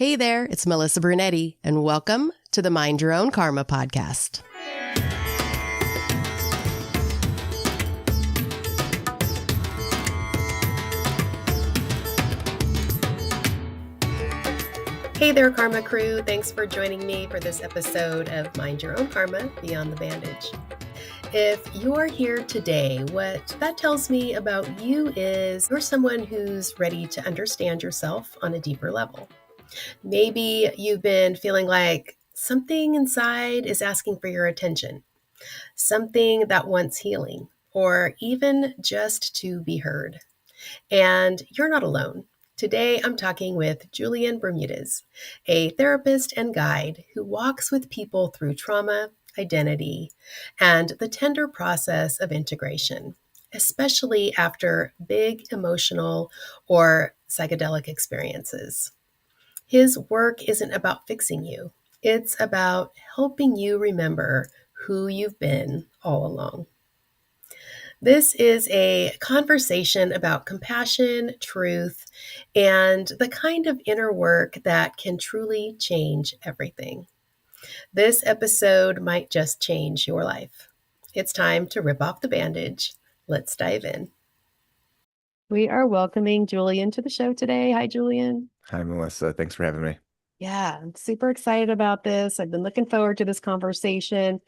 Hey there, it's Melissa Brunetti, and welcome to the Mind Your Own Karma podcast. Hey there, Karma crew. Thanks for joining me for this episode of Mind Your Own Karma, Beyond the Bandage. If you're here today, what that tells me about you is you're someone who's ready to understand yourself on a deeper level. Maybe you've been feeling like something inside is asking for your attention, something that wants healing, or even just to be heard. And you're not alone. Today, I'm talking with Julian Bermudez, a therapist and guide who walks with people through trauma, identity, and the tender process of integration, especially after big emotional or psychedelic experiences. His work isn't about fixing you. It's about helping you remember who you've been all along. This is a conversation about compassion, truth, and the kind of inner work that can truly change everything. This episode might just change your life. It's time to rip off the bandage. Let's dive in. We are welcoming Julian to the show today. Hi, Julian. Hi, Melissa. Thanks for having me. Yeah, I'm super excited about this. I've been looking forward to this conversation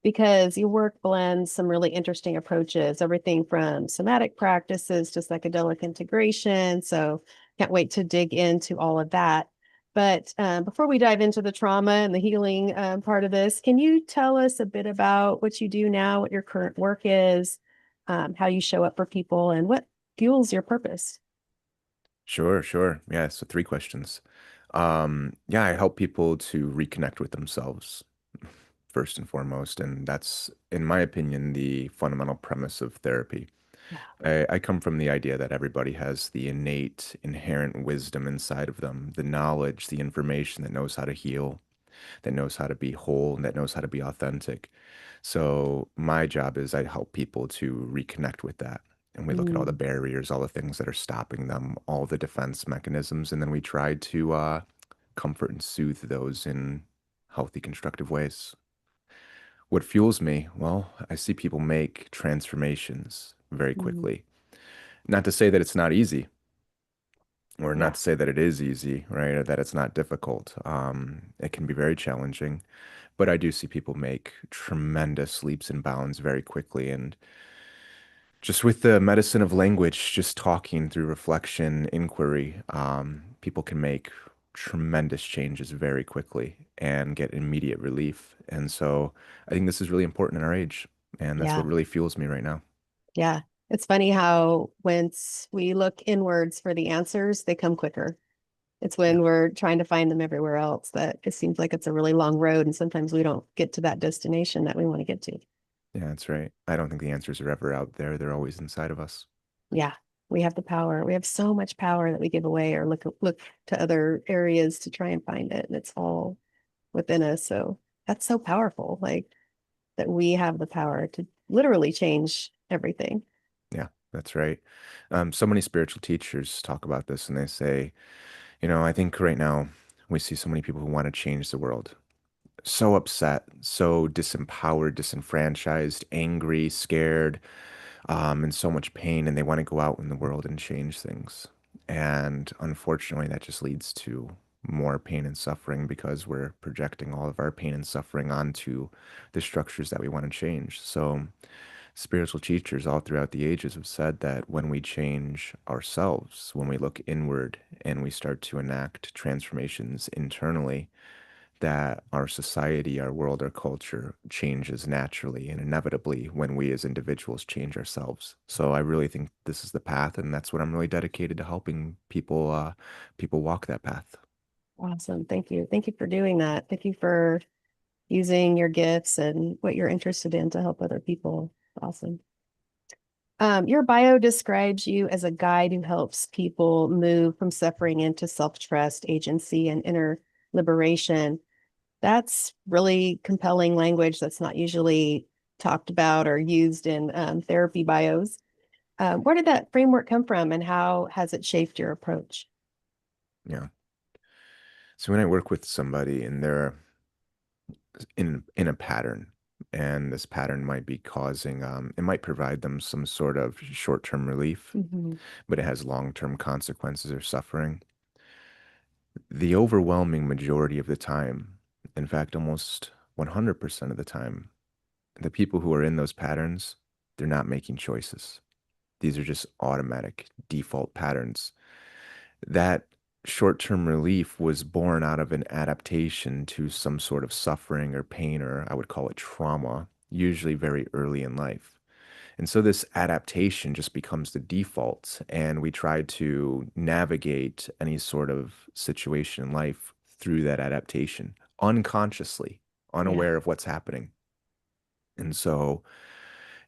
because your work blends some really interesting approaches, everything from somatic practices to psychedelic integration. So can't wait to dig into all of that. But before we dive into the trauma and the healing part of this, can you tell us a bit about what you do now, what your current work is, how you show up for people, and what fuels your purpose? Sure. Yeah, so three questions. Yeah, I help people to reconnect with themselves first and foremost, and that's, in my opinion, the fundamental premise of therapy. Yeah. I come from the idea that everybody has the innate, inherent wisdom inside of them, the knowledge, the information that knows how to heal, that knows how to be whole, and that knows how to be authentic. So my job is I help people to reconnect with that. And we look at all the barriers, all the things that are stopping them, all the defense mechanisms, and then we try to comfort and soothe those in healthy, constructive ways. What fuels me? Well, I see people make transformations very Mm. quickly. Not to say that it's not easy, or Yeah. not to say that it is easy, right? Or that it's not difficult. It can be very challenging, but I do see people make tremendous leaps and bounds very quickly. And just with the medicine of language, just talking through reflection, inquiry, people can make tremendous changes very quickly and get immediate relief. And so I think this is really important in our age. And that's Yeah. what really fuels me right now. Yeah. It's funny how once we look inwards for the answers, they come quicker. It's Yeah. when we're trying to find them everywhere else that it seems like it's a really long road, and sometimes we don't get to that destination that we want to get to. Yeah, that's right. I don't think the answers are ever out there. They're always inside of us. Yeah. We have the power. We have so much power that we give away or look to other areas to try and find it. And it's all within us. So that's so powerful. Like that we have the power to literally change everything. Yeah, that's right. So many spiritual teachers talk about this and they say, I think right now we see so many people who want to change the world. So upset, so disempowered, disenfranchised, angry, scared, in so much pain, and they want to go out in the world and change things. And unfortunately, that just leads to more pain and suffering because we're projecting all of our pain and suffering onto the structures that we want to change. So, spiritual teachers all throughout the ages have said that when we change ourselves, when we look inward and we start to enact transformations internally, that our society, our world, our culture changes naturally and inevitably when we as individuals change ourselves. So I really think this is the path, and that's what I'm really dedicated to helping people walk that path. Awesome. Thank you. Thank you for doing that. Thank you for using your gifts and what you're interested in to help other people. Awesome. Your bio describes you as a guide who helps people move from suffering into self-trust, agency, and inner liberation. That's really compelling language that's not usually talked about or used in therapy bios. Where did that framework come from, and how has it shaped your approach? Yeah. So when I work with somebody and they're in a pattern, and this pattern might be causing, it might provide them some sort of short-term relief, Hmm. but it has long-term consequences or suffering. The overwhelming majority of the time, in fact, almost 100% of the time, the people who are in those patterns, they're not making choices. These are just automatic default patterns. That short-term relief was born out of an adaptation to some sort of suffering or pain, or I would call it trauma, usually very early in life. And so this adaptation just becomes the default, and we try to navigate any sort of situation in life through that adaptation unconsciously, Yeah. unaware of what's happening. And so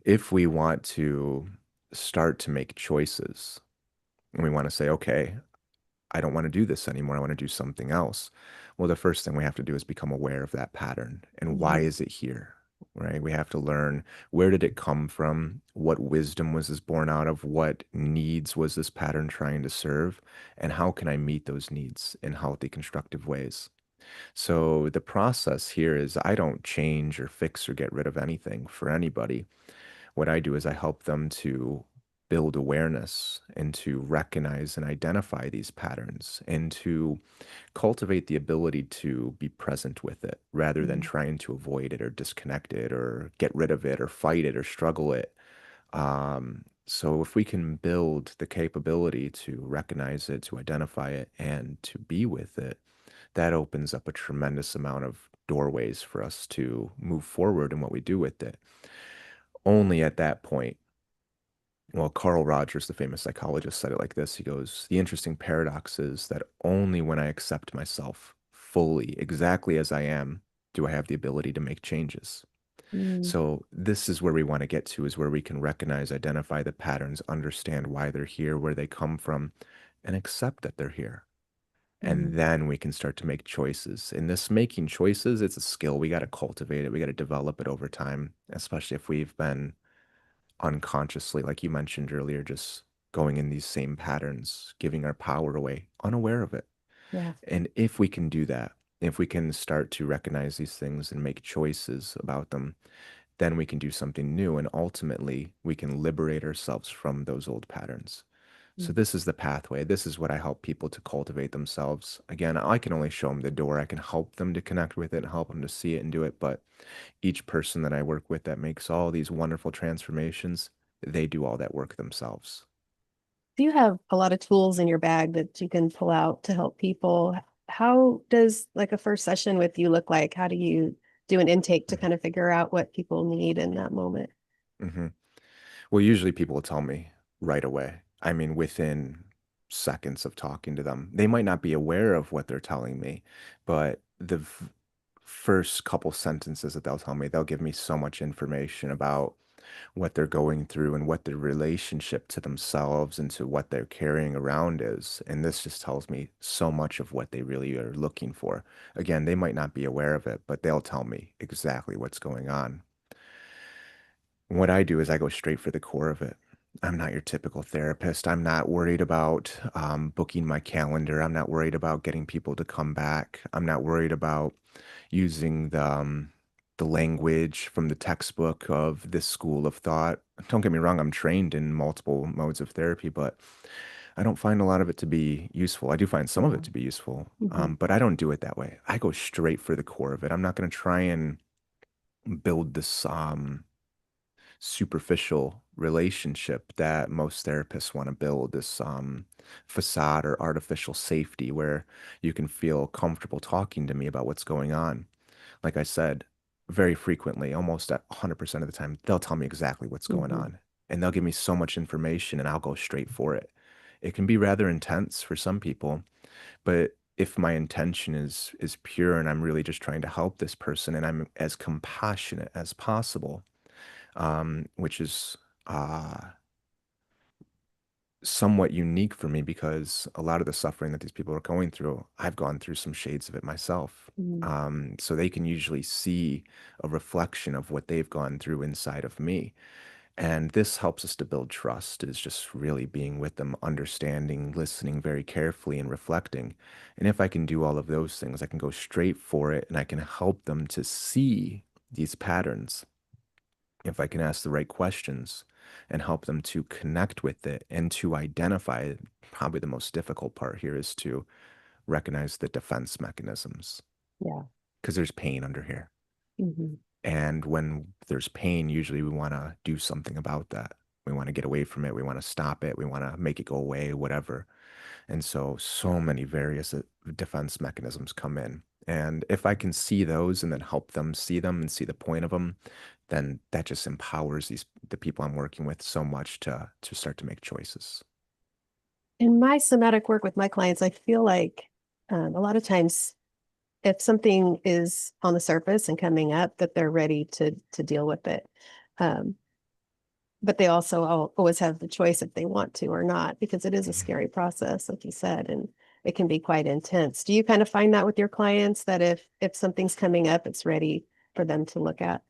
if we want to start to make choices, and we want to say, okay, I don't want to do this anymore. I want to do something else. Well, the first thing we have to do is become aware of that pattern and why Hmm. is it here, right? We have to learn, where did it come from? What wisdom was this born out of? What needs was this pattern trying to serve? And how can I meet those needs in healthy, constructive ways? So the process here is I don't change or fix or get rid of anything for anybody. What I do is I help them to build awareness and to recognize and identify these patterns and to cultivate the ability to be present with it rather than Hmm. trying to avoid it or disconnect it or get rid of it or fight it or struggle it. So if we can build the capability to recognize it, to identify it, and to be with it, that opens up a tremendous amount of doorways for us to move forward in what we do with it. Only at that point, well, Carl Rogers, the famous psychologist, said it like this. He goes, the interesting paradox is that only when I accept myself fully, exactly as I am, do I have the ability to make changes. Hmm. So this is where we want to get to, is where we can recognize, identify the patterns, understand why they're here, where they come from, and accept that they're here. And Hmm. then we can start to make choices. In this making choices, it's a skill. We got to cultivate it. We got to develop it over time, especially if we've been unconsciously, like you mentioned earlier, just going in these same patterns, giving our power away, unaware of it. Yeah. And if we can do that, if we can start to recognize these things and make choices about them, then we can do something new. And ultimately, we can liberate ourselves from those old patterns. So, Hmm. this is the pathway. This is what I help people to cultivate themselves. Again, I can only show them the door. I can help them to connect with it and help them to see it and do it. But each person that I work with that makes all these wonderful transformations, they do all that work themselves. Do you have a lot of tools in your bag that you can pull out to help people? How does like a first session with you look like? How do you do an intake to kind of figure out what people need in that moment? Hmm. Well, usually people will tell me right away. I mean, within seconds of talking to them, they might not be aware of what they're telling me, but the first couple sentences that they'll tell me, they'll give me so much information about what they're going through and what their relationship to themselves and to what they're carrying around is. And this just tells me so much of what they really are looking for. Again, they might not be aware of it, but they'll tell me exactly what's going on. What I do is I go straight for the core of it. I'm not your typical therapist. I'm not worried about booking my calendar. I'm not worried about getting people to come back. I'm not worried about using the language from the textbook of this school of thought. Don't get me wrong, I'm trained in multiple modes of therapy, but I don't find a lot of it to be useful. I do find some of Yeah. it to be useful, Hmm. but I don't do it that way. I go straight for the core of it. I'm not going to try and build this superficial relationship that most therapists want to build, this facade or artificial safety where you can feel comfortable talking to me about what's going on. Like I said, very frequently, almost at 100% of the time, they'll tell me exactly what's going Hmm. on and they'll give me so much information and I'll go straight for it. It can be rather intense for some people, but if my intention is pure and I'm really just trying to help this person and I'm as compassionate as possible, which is uh, somewhat unique for me because a lot of the suffering that these people are going through, I've gone through some shades of it myself. Hmm. So they can usually see a reflection of what they've gone through inside of me. And this helps us to build trust, is just really being with them, understanding, listening very carefully, and reflecting. And if I can do all of those things, I can go straight for it and I can help them to see these patterns. If I can ask the right questions and help them to connect with it and to identify it, probably the most difficult part here is to recognize the defense mechanisms Yeah. because there's pain under here. Hmm. And when there's pain, usually we want to do something about that. We want to get away from it. We want to stop it. We want to make it go away, whatever. And so, so many various defense mechanisms come in. And if I can see those and then help them see them and see the point of them, then that just empowers the people I'm working with so much to start to make choices. In my somatic work with my clients, I feel like a lot of times if something is on the surface and coming up, that they're ready to deal with it. Um, but they also always have the choice if they want to or not, because it is a Mhm. scary process, like you said, and it can be quite intense. Do you kind of find that with your clients that if something's coming up, it's ready for them to look at?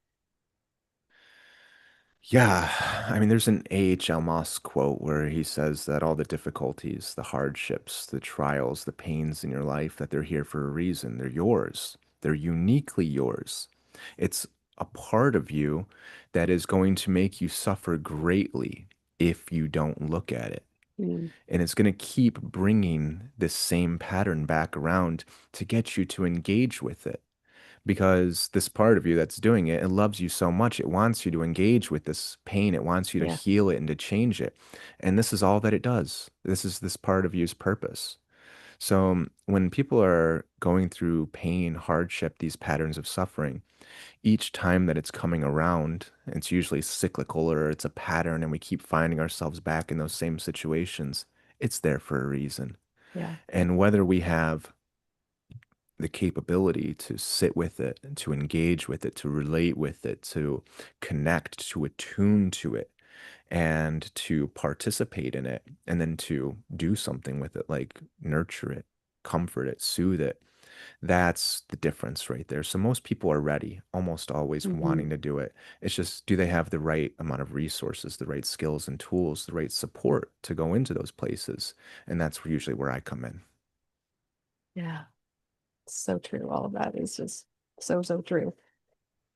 Yeah, I mean, there's an A.H. Moss quote where he says that all the difficulties, the hardships, the trials, the pains in your life, that they're here for a reason. They're yours. They're uniquely yours. It's a part of you that is going to make you suffer greatly if you don't look at it. Mm, And it's going to keep bringing this same pattern back around to get you to engage with it because this part of you that's doing it, it loves you so much. It wants you to engage with this pain. It wants you to yeah. heal it and to change it. And this is all that it does. This is this part of you's purpose. So when people are going through pain, hardship, these patterns of suffering, each time that it's coming around, it's usually cyclical or it's a pattern and we keep finding ourselves back in those same situations. It's there for a reason. Yeah. And whether we have the capability to sit with it, to engage with it, to relate with it, to connect, to attune to it, and to participate in it, and then to do something with it, like nurture it, comfort it, soothe it. That's the difference right there. So most people are ready, almost always Hmm. wanting to do it. It's just, do they have the right amount of resources, the right skills and tools, the right support to go into those places? And that's usually where I come in. Yeah. So true. All of that is just so true.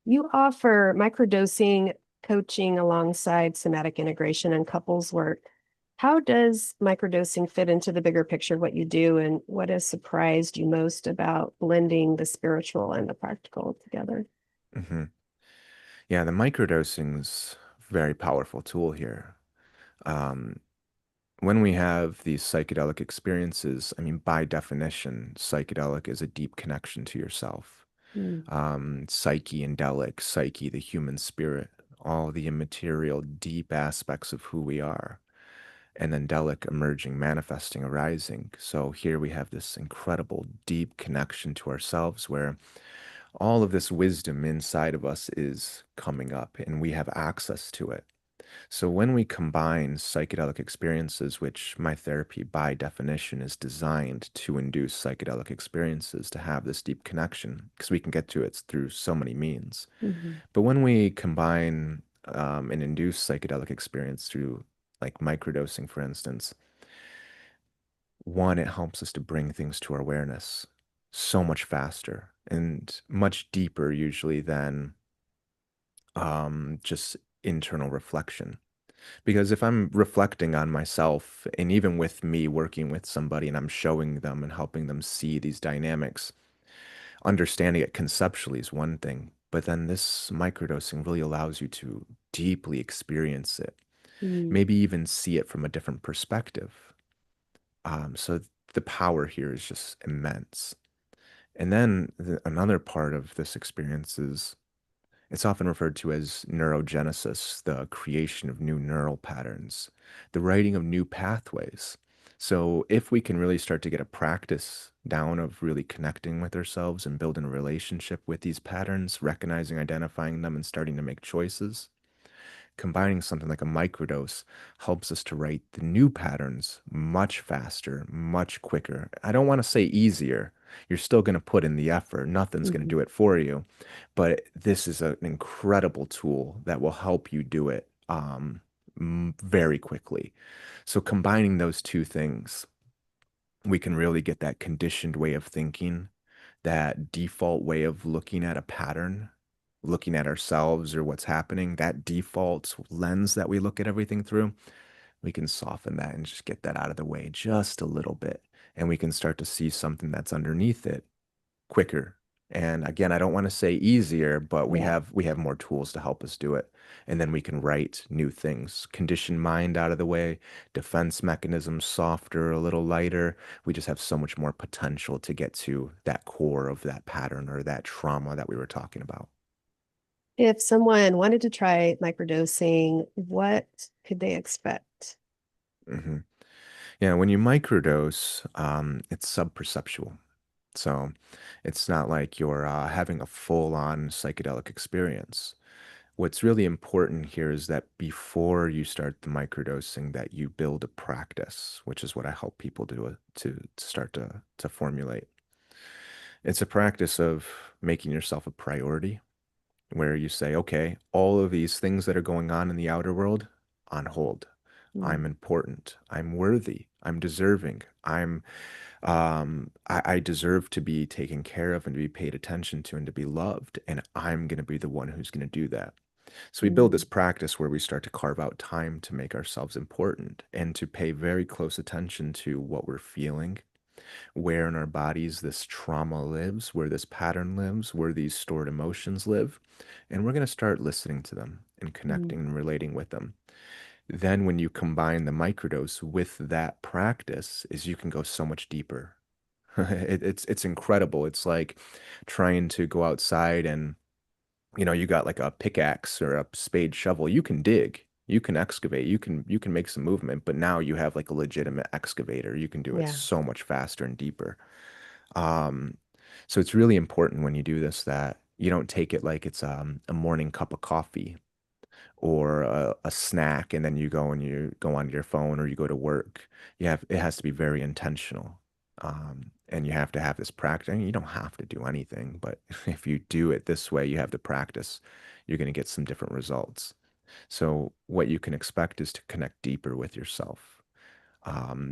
You offer microdosing coaching alongside somatic integration and couples work. How does microdosing fit into the bigger picture of what you do, and what has surprised you most about blending the spiritual and the practical together? Hmm. Yeah, the microdosing's a very powerful tool here. Um, when we have these psychedelic experiences, I mean, by definition, psychedelic is a deep connection to yourself. Mm, Psyche and delic, psyche, the human spirit, all the immaterial, deep aspects of who we are. And then delic emerging, manifesting, arising. So here we have this incredible, deep connection to ourselves where all of this wisdom inside of us is coming up and we have access to it. So when we combine psychedelic experiences, which my therapy by definition is designed to induce psychedelic experiences to have this deep connection, because we can get to it through so many means. mhm, But when we combine and induce psychedelic experience through like microdosing, for instance, one, it helps us to bring things to our awareness so much faster and much deeper usually than just internal reflection. Because if I'm reflecting on myself, and even with me working with somebody and I'm showing them and helping them see these dynamics, understanding it conceptually is one thing, but then this microdosing really allows you to deeply experience it, mm, maybe even see it from a different perspective. So the power here is just immense. And then another part of this experience is it's often referred to as neurogenesis, the creation of new neural patterns, the writing of new pathways. So, if we can really start to get a practice down of really connecting with ourselves and building a relationship with these patterns, recognizing, identifying them, and starting to make choices, combining something like a microdose helps us to write the new patterns much faster, much quicker. I don't want to say easier. You're still going to put in the effort. Nothing's going to do mhm. it for you. But this is an incredible tool that will help you do it um, very quickly. So combining those two things, we can really get that conditioned way of thinking, that default way of looking at a pattern, looking at ourselves or what's happening, that default lens that we look at everything through. We can soften that and just get that out of the way just a little bit. And we can start to see something that's underneath it quicker. And again, I don't want to say easier, but Yeah. we have more tools to help us do it. And then we can write new things. Conditioned mind out of the way, defense mechanisms softer, a little lighter. We just have so much more potential to get to that core of that pattern or that trauma that we were talking about. If someone wanted to try microdosing, what could they expect? hmm Yeah, when you microdose, it's subperceptual. So it's not like you're having a full-on psychedelic experience. What's really important here is that before you start the microdosing, that you build a practice, which is what I help people do to start to formulate. It's a practice of making yourself a priority, where you say, okay, all of these things that are going on in the outer world, on hold. I'm Mm, important. I'm worthy. I'm deserving. I deserve to be taken care of and to be paid attention to and to be loved. And I'm going to be the one who's going to do that. So we build this mm, practice where we start to carve out time to make ourselves important and to pay very close attention to what we're feeling, where in our bodies this trauma lives, where this pattern lives, where these stored emotions live. And we're going to start listening to them and mm, connecting and relating with them. Then when you combine the microdose with that practice is you can go so much deeper. It's incredible. It's like trying to go outside and you got like a pickaxe or a spade shovel. You can dig, you can excavate, you can make some movement, but now you have like a legitimate excavator. You can do it yeah. so much faster and deeper. Um, so it's really important when you do this that you don't take it like it's a morning cup of coffee or a snack and then you go and you go on your phone or you go to work. It has to be very intentional. And you have to have this practice. I mean, you don't have to do anything, but if you do it this way, you have the practice, you're going to get some different results. So what you can expect is to connect deeper with yourself,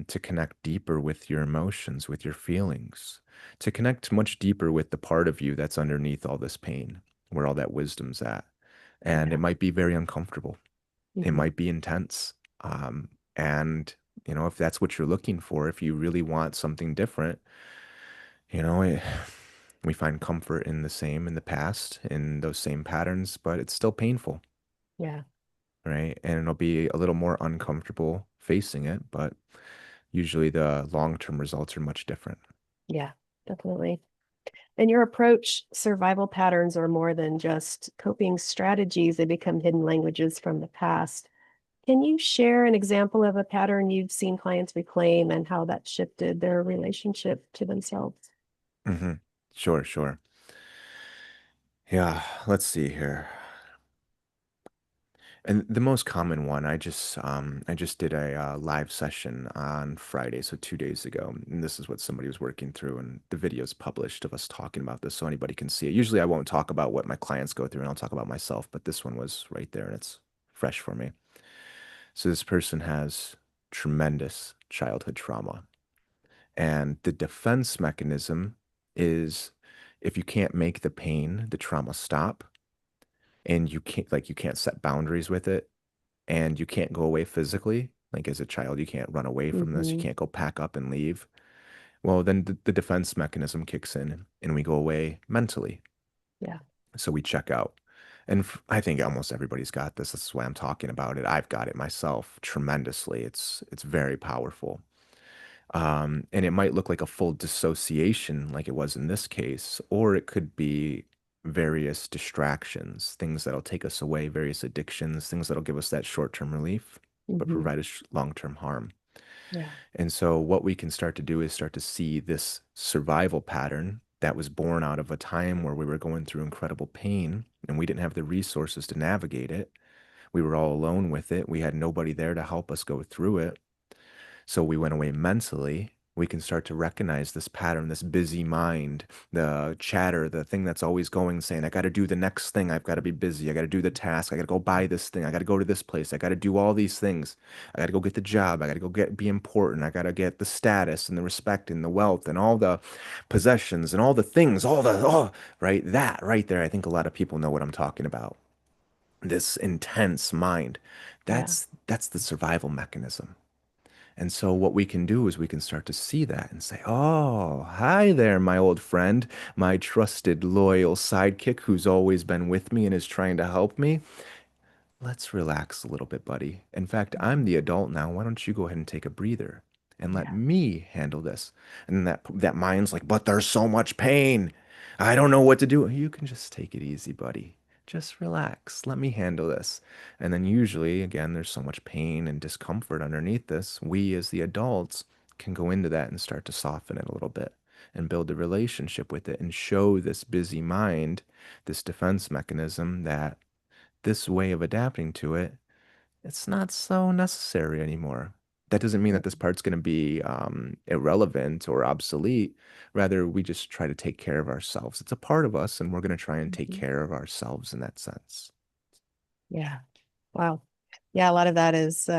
to connect deeper with your emotions, with your feelings, to connect much deeper with the part of you that's underneath all this pain, where all that wisdom's at. And it Yeah. might be very uncomfortable. It Hmm. might be intense. And, if that's what you're looking for, if you really want something different, you know, it, we find comfort in the same in the past, in those same patterns, but it's still painful, Yeah. right? And it'll be a little more uncomfortable facing it, but usually the long-term results are much different. Yeah. Definitely. And your approach, survival patterns are more than just coping strategies, they become hidden languages from the past. Can you share an example of a pattern you've seen clients reclaim and how that shifted their relationship to themselves? hmm Sure, sure. Yeah, let's see here. And the most common one, I just did a live session on Friday, so 2 days ago, and this is what somebody was working through, and the video's published of us talking about this, so anybody can see it. Usually, I won't talk about what my clients go through, and I'll talk about myself, but this one was right there, and it's fresh for me. So this person has tremendous childhood trauma, and the defense mechanism is if you can't make the pain, the trauma stop, and you can't set boundaries with it and you can't go away physically, like as a child, you can't run away from this, you Hmm. can't go pack up and leave. Well, then the defense mechanism kicks in and we go away mentally. Yeah. So we check out. And I think almost everybody's got this. That's why I'm talking about it. I've got it myself tremendously. It's very powerful. And it might look like a full dissociation, like it was in this case, or it could be various distractions, things that'll take us away, various addictions, things that'll give us that short-term relief, but Hmm. provide us long-term harm. Yeah. And so, what we can start to do is start to see this survival pattern that was born out of a time where we were going through incredible pain and we didn't have the resources to navigate it. We were all alone with it. We had nobody there to help us go through it. So we went away mentally. we can start to recognize this pattern, this busy mind, the chatter, the thing that's always going, saying, I got to do the next thing. I've got to be busy. I got to do the task. I got to go buy this thing. I got to go to this place. I got to do all these things. I got to go get the job. I got to go be important. I got to get the status and the respect and the wealth and all the possessions and all the things, right? That right there. I think a lot of people know what I'm talking about. This intense mind. Yeah. That's the survival mechanism. And so what we can do is we can start to see that and say, "Oh, hi there, my old friend, my trusted, loyal sidekick who's always been with me and is trying to help me. Let's relax a little bit, buddy. In fact, I'm Mhm. the adult now. Why don't you go ahead and take a breather and let Yeah. me handle this?" And then that mind's like, "But there's so much pain. I don't know what to do." You can just take it easy, buddy. Just relax. Let me handle this. And then usually, again, there's so much pain and discomfort underneath this. We as the adults can go into that and start to soften it a little bit and build a relationship with it and show this busy mind, this defense mechanism, that this way of adapting to it, it's not so necessary anymore. That doesn't mean that this part's going to be irrelevant or obsolete. Rather, we just try to take care of ourselves. It's a part of us, and we're going to try and take Mhm. care of ourselves in that sense. Yeah. Wow. Yeah, a lot of that is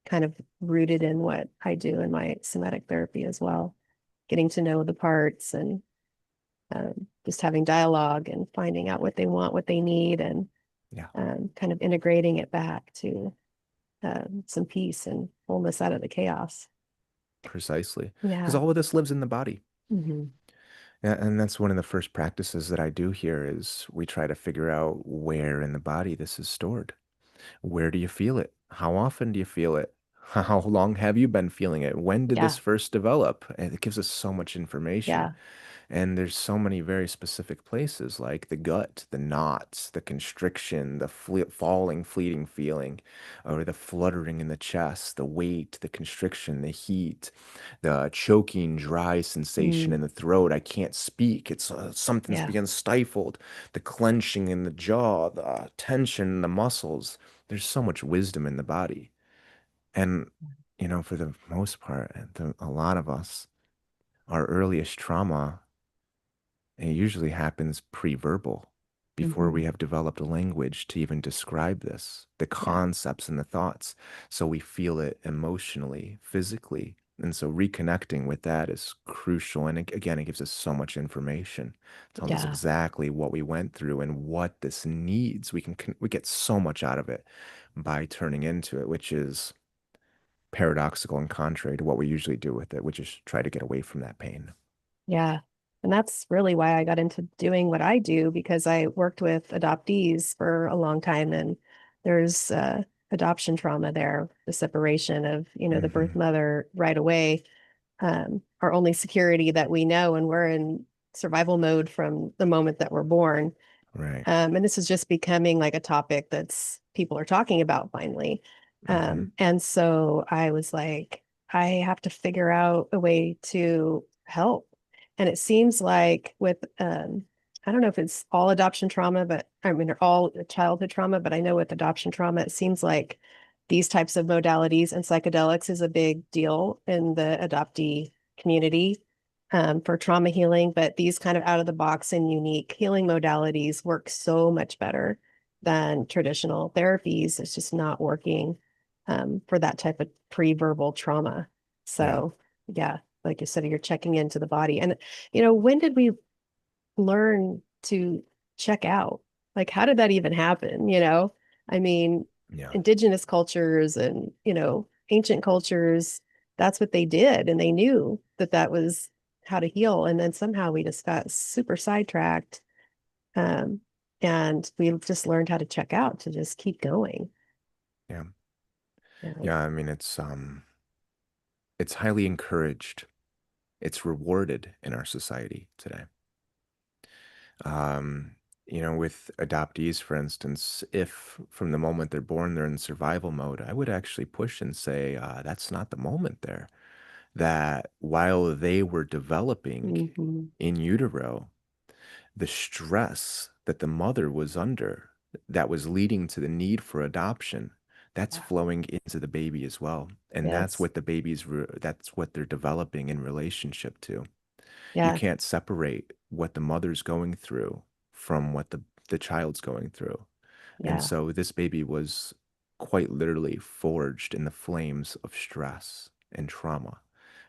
kind of rooted in what I do in my somatic therapy as well. Getting to know the parts and just having dialogue and finding out what they want, what they need, and Yeah, kind of integrating it back to some peace and wholeness out of the chaos. precisely. Because Yeah. all of this lives in the body. Hmm. Yeah, and that's one of the first practices that I do here is we try to figure out where in the body this is stored. Where do you feel it? How often do you feel it? How long have you been feeling it? When did this Yeah. first develop? And it gives us so much information. Yeah. And there's so many very specific places like the gut, the knots, the constriction, the falling, fleeting feeling, or the fluttering in the chest, the weight, the constriction, the heat, the choking, dry sensation Mm, in the throat. I can't speak. It's something's yeah. being stifled, the clenching in the jaw, the tension in the muscles. There's so much wisdom in the body. And, for the most part, a lot of us, our earliest trauma, it usually happens pre-verbal, before we Hmm. have developed a language to even describe this, the Yeah. concepts and the thoughts. So we feel it emotionally, physically. And so reconnecting with that is crucial. And again, it gives us so much information. It tells us Yeah. exactly what we went through and what this needs. We get so much out of it by turning into it, which is paradoxical and contrary to what we usually do with it, which is try to get away from that pain. Yeah. And that's really why I got into doing what I do because I worked with adoptees for a long time and there's adoption trauma there, the separation of, the birth Hmm. mother right away. Our only security that we know, and we're in survival mode from the moment that we're born. Right. And this is just becoming like a topic that's people are talking about finally. Hmm. And so I was like, I have to figure out a way to help. And it seems like with, I don't know if it's all adoption trauma, but I mean, they're all childhood trauma, but I know with adoption trauma, it seems like these types of modalities and psychedelics is a big deal in the adoptee community for trauma healing, but these kind of out of the box and unique healing modalities work so much better than traditional therapies. It's just not working for that type of pre-verbal trauma. Yeah. So, yeah, like you said, you're checking into the body. And, when did we learn to check out? Like, how did that even happen? I mean, Yeah. indigenous cultures and, ancient cultures, that's what they did. And they knew that that was how to heal. And then somehow we just got super sidetracked. Um, and we just learned how to check out to just keep going. Yeah. Yeah. Yeah. I mean, it's highly encouraged. It's rewarded in our society today. Um, with adoptees, for instance, if from the moment they're born, they're in survival mode, I would actually push and say, that's not the moment there. That while they were developing Hmm. in utero, the stress that the mother was under that was leading to the need for adoption, that's Yeah. flowing into the baby as well. And that's Yes. what that's what they're developing in relationship to. You Yeah. can't separate what the mother's going through from what the child's going through. And Yeah. so this baby was quite literally forged in the flames of stress and trauma.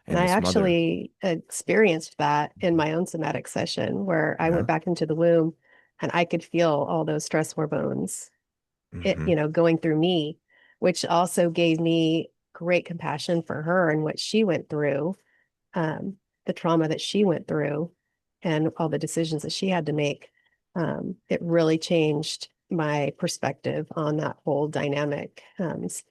And And I this mother, actually experienced that in my own somatic session where I went yeah, back into the womb and I could feel all those stress hormones, hmm going through me, which also gave me great compassion for her and what she went through, um, the trauma that she went through, and all the decisions that she had to make. It really changed my perspective on that whole dynamic,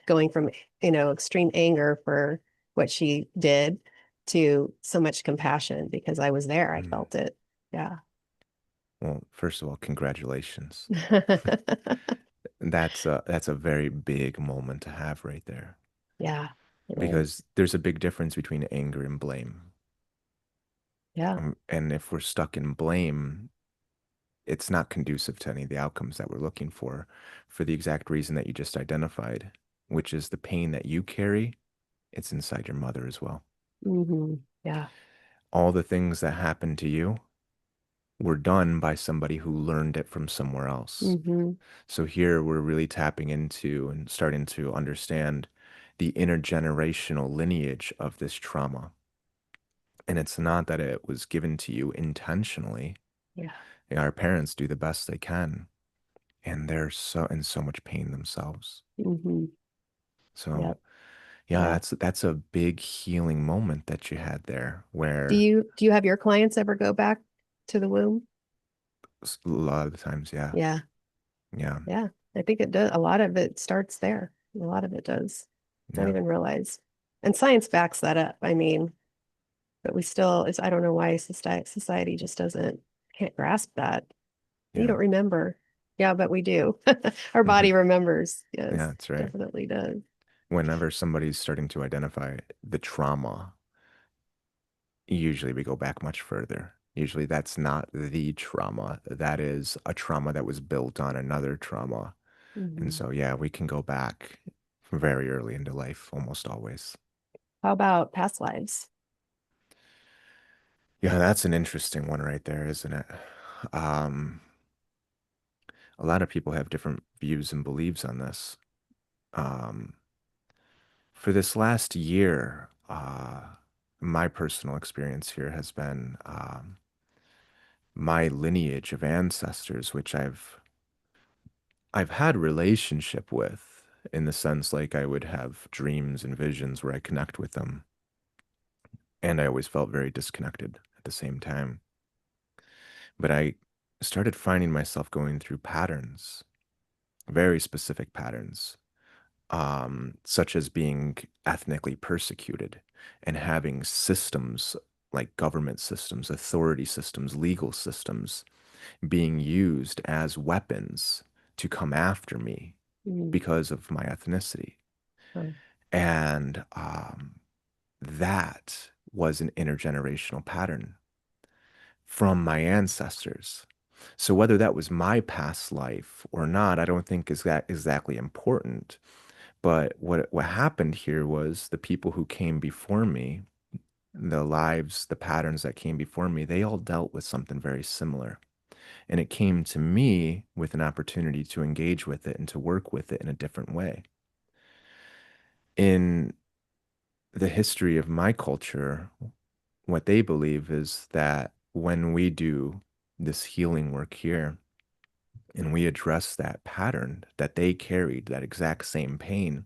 going from, extreme anger for what she did to so much compassion because I was there. I felt it. Yeah. well, first of all, congratulations. That's a very big moment to have right there. Yeah, it is. Because there's a big difference between anger and blame. Yeah. And if we're stuck in blame, it's not conducive to any of the outcomes that we're looking for the exact reason that you just identified, which is the pain that you carry, it's inside your mother as well. Yeah. All the things that happened to you were done by somebody who learned it from somewhere else. hmm So here we're really tapping into and starting to understand the intergenerational lineage of this trauma. And it's not that it was given to you intentionally. Yeah. Our parents do the best they can, and they're so in so much pain themselves. hmm So Yep. yeah, Yeah. that's a big healing moment that you had there, Do where you have your clients ever go back to the womb? a lot of the times, yeah, Yeah. yeah, Yeah. I think it does. A lot of it starts there. A lot of it does. Don't yeah, even realize. And science backs that up. I mean, but we still, I don't know why society just can't grasp that. You yeah, don't remember. Yeah, but we do. Our hmm body remembers. yeah. Yes, That's right. definitely does. Whenever somebody's starting to identify the trauma, usually we go back much further. Usually that's not the trauma. That is a trauma that was built on another trauma. And hmm so, yeah, we can go back very early into life, almost always. How about past lives? Yeah, that's an interesting one right there, isn't it? Um, a lot of people have different views and beliefs on this. Um, for this last year, my personal experience here has been my lineage of ancestors, which I've had relationship with in the sense like I would have dreams and visions where I connect with them, and I always felt very disconnected at the same time. But I started finding myself going through patterns, very specific patterns, such as being ethnically persecuted and having systems like government systems, authority systems, legal systems being used as weapons to come after me Mm, because of my ethnicity. oh, And that was an intergenerational pattern from my ancestors. So whether that was my past life or not, I don't think is that exactly important. But what happened here was the people who came before me, the lives, the patterns that came before me, they all dealt with something very similar. And it came to me with an opportunity to engage with it and to work with it in a different way. In the history of my culture, what they believe is that when we do this healing work here and we address that pattern that they carried, that exact same pain,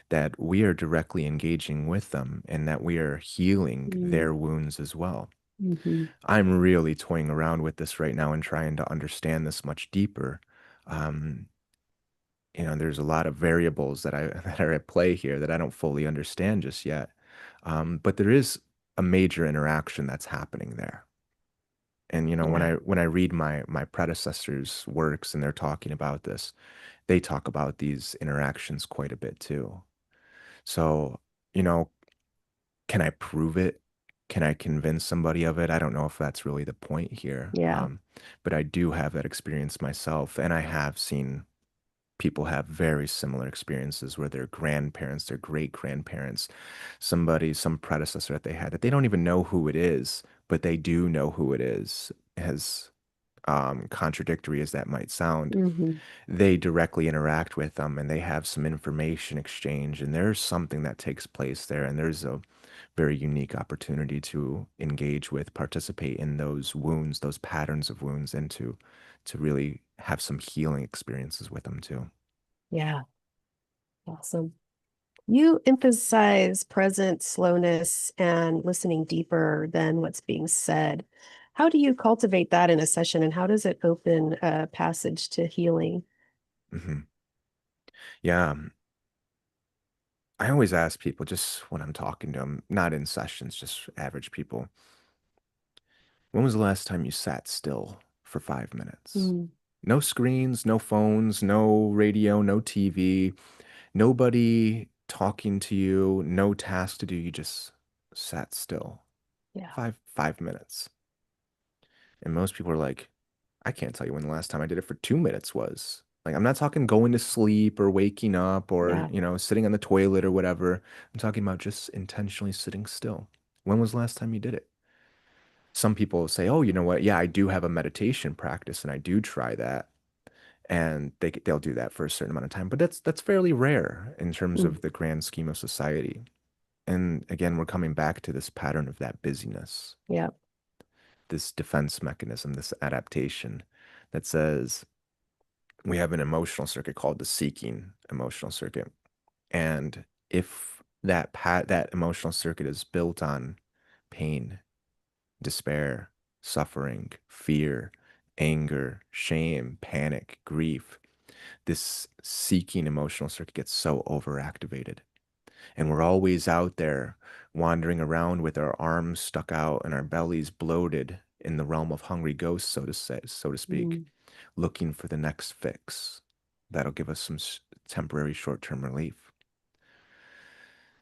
that we are directly engaging with them and that we are healing mm, their wounds as well. hmm I'm really toying around with this right now and trying to understand this much deeper. Um, there's a lot of variables that I that are at play here that I don't fully understand just yet. But there is a major interaction that's happening there. And when Yeah. I read my predecessors' works and they're talking about this, they talk about these interactions quite a bit too. So, you know, can I prove it? Can I convince somebody of it? I don't know if that's really the point here. Yeah. But I do have that experience myself, and I have seen people have very similar experiences where their grandparents, their great grandparents, somebody, some predecessor that they had that they don't even know who it is, but they do know who it is, as contradictory as that might sound, Hmm. they directly interact with them and they have some information exchange, and there's something that takes place there, and there's a very unique opportunity to engage with, participate in those wounds, those patterns of wounds, and to really have some healing experiences with them too. Yeah, awesome. You emphasize presence, slowness, and listening deeper than what's being said. How do you cultivate that in a session, and how does it open a passage to healing? Hmm. Yeah, I always ask people just when I'm talking to them, not in sessions, just average people, when was the last time you sat still for 5 minutes? Mm, No screens, no phones, no radio, no TV, nobody talking to you, no task to do. You just sat still. yeah, Five minutes. And most people are like, I can't tell you when the last time I did it for 2 minutes was. Like, I'm not talking going to sleep or waking up or, yeah. sitting on the toilet or whatever. I'm talking about just intentionally sitting still. When was the last time you did it? Some people say, oh, you know what? Yeah, I do have a meditation practice and I do try that. And they'll do that for a certain amount of time. But that's fairly rare in terms Mm, of the grand scheme of society. And again, we're coming back to this pattern of that busyness, yeah. this defense mechanism, this adaptation that says we have an emotional circuit called the seeking emotional circuit. And if that emotional circuit is built on pain, despair, suffering, fear, anger, shame, panic, grief, this seeking emotional circuit gets so overactivated. And we're always out there wandering around with our arms stuck out and our bellies bloated in the realm of hungry ghosts, so to speak, Mm, looking for the next fix that'll give us some temporary short-term relief.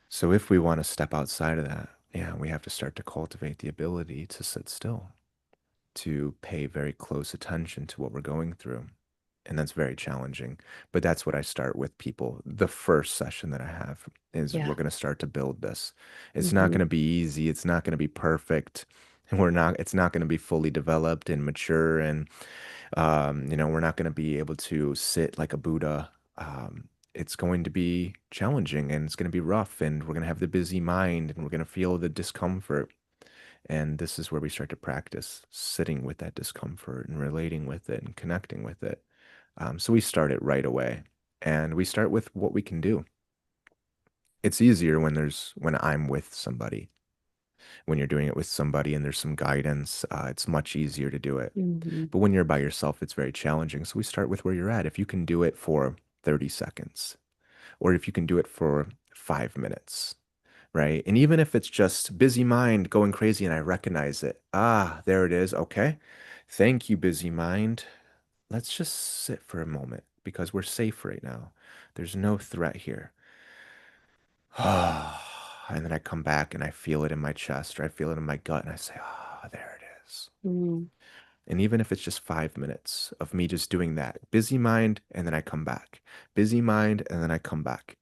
So if we want to step outside of that, yeah, we have to start to cultivate the ability to sit still, to pay very close attention to what we're going through. And that's very challenging. But that's what I start with people. The first session that I have is we're yeah. going to start to build this. It's not going Hmm. to be easy. It's not going to be perfect. And it's not going to be fully developed and mature. And, we're not going to be able to sit like a Buddha. It's going to be challenging and it's going to be rough. And we're going to have the busy mind and we're going to feel the discomfort. And this is where we start to practice sitting with that discomfort and relating with it and connecting with it. So we start it right away. And we start with what we can do. It's easier when I'm with somebody. When you're doing it with somebody and there's some guidance, it's much easier to do it. Hmm. But when you're by yourself, it's very challenging. So we start with where you're at. If you can do it for 30 seconds, or if you can do it for 5 minutes, right? And even if it's just busy mind going crazy and I recognize it, there it is. Okay. Thank you, busy mind. Let's just sit for a moment because we're safe right now. There's no threat here. And then I come back and I feel it in my chest or I feel it in my gut and I say, there it is. Mm, And even if it's just 5 minutes of me just doing that, busy mind, and then I come back, busy mind, and then I come back.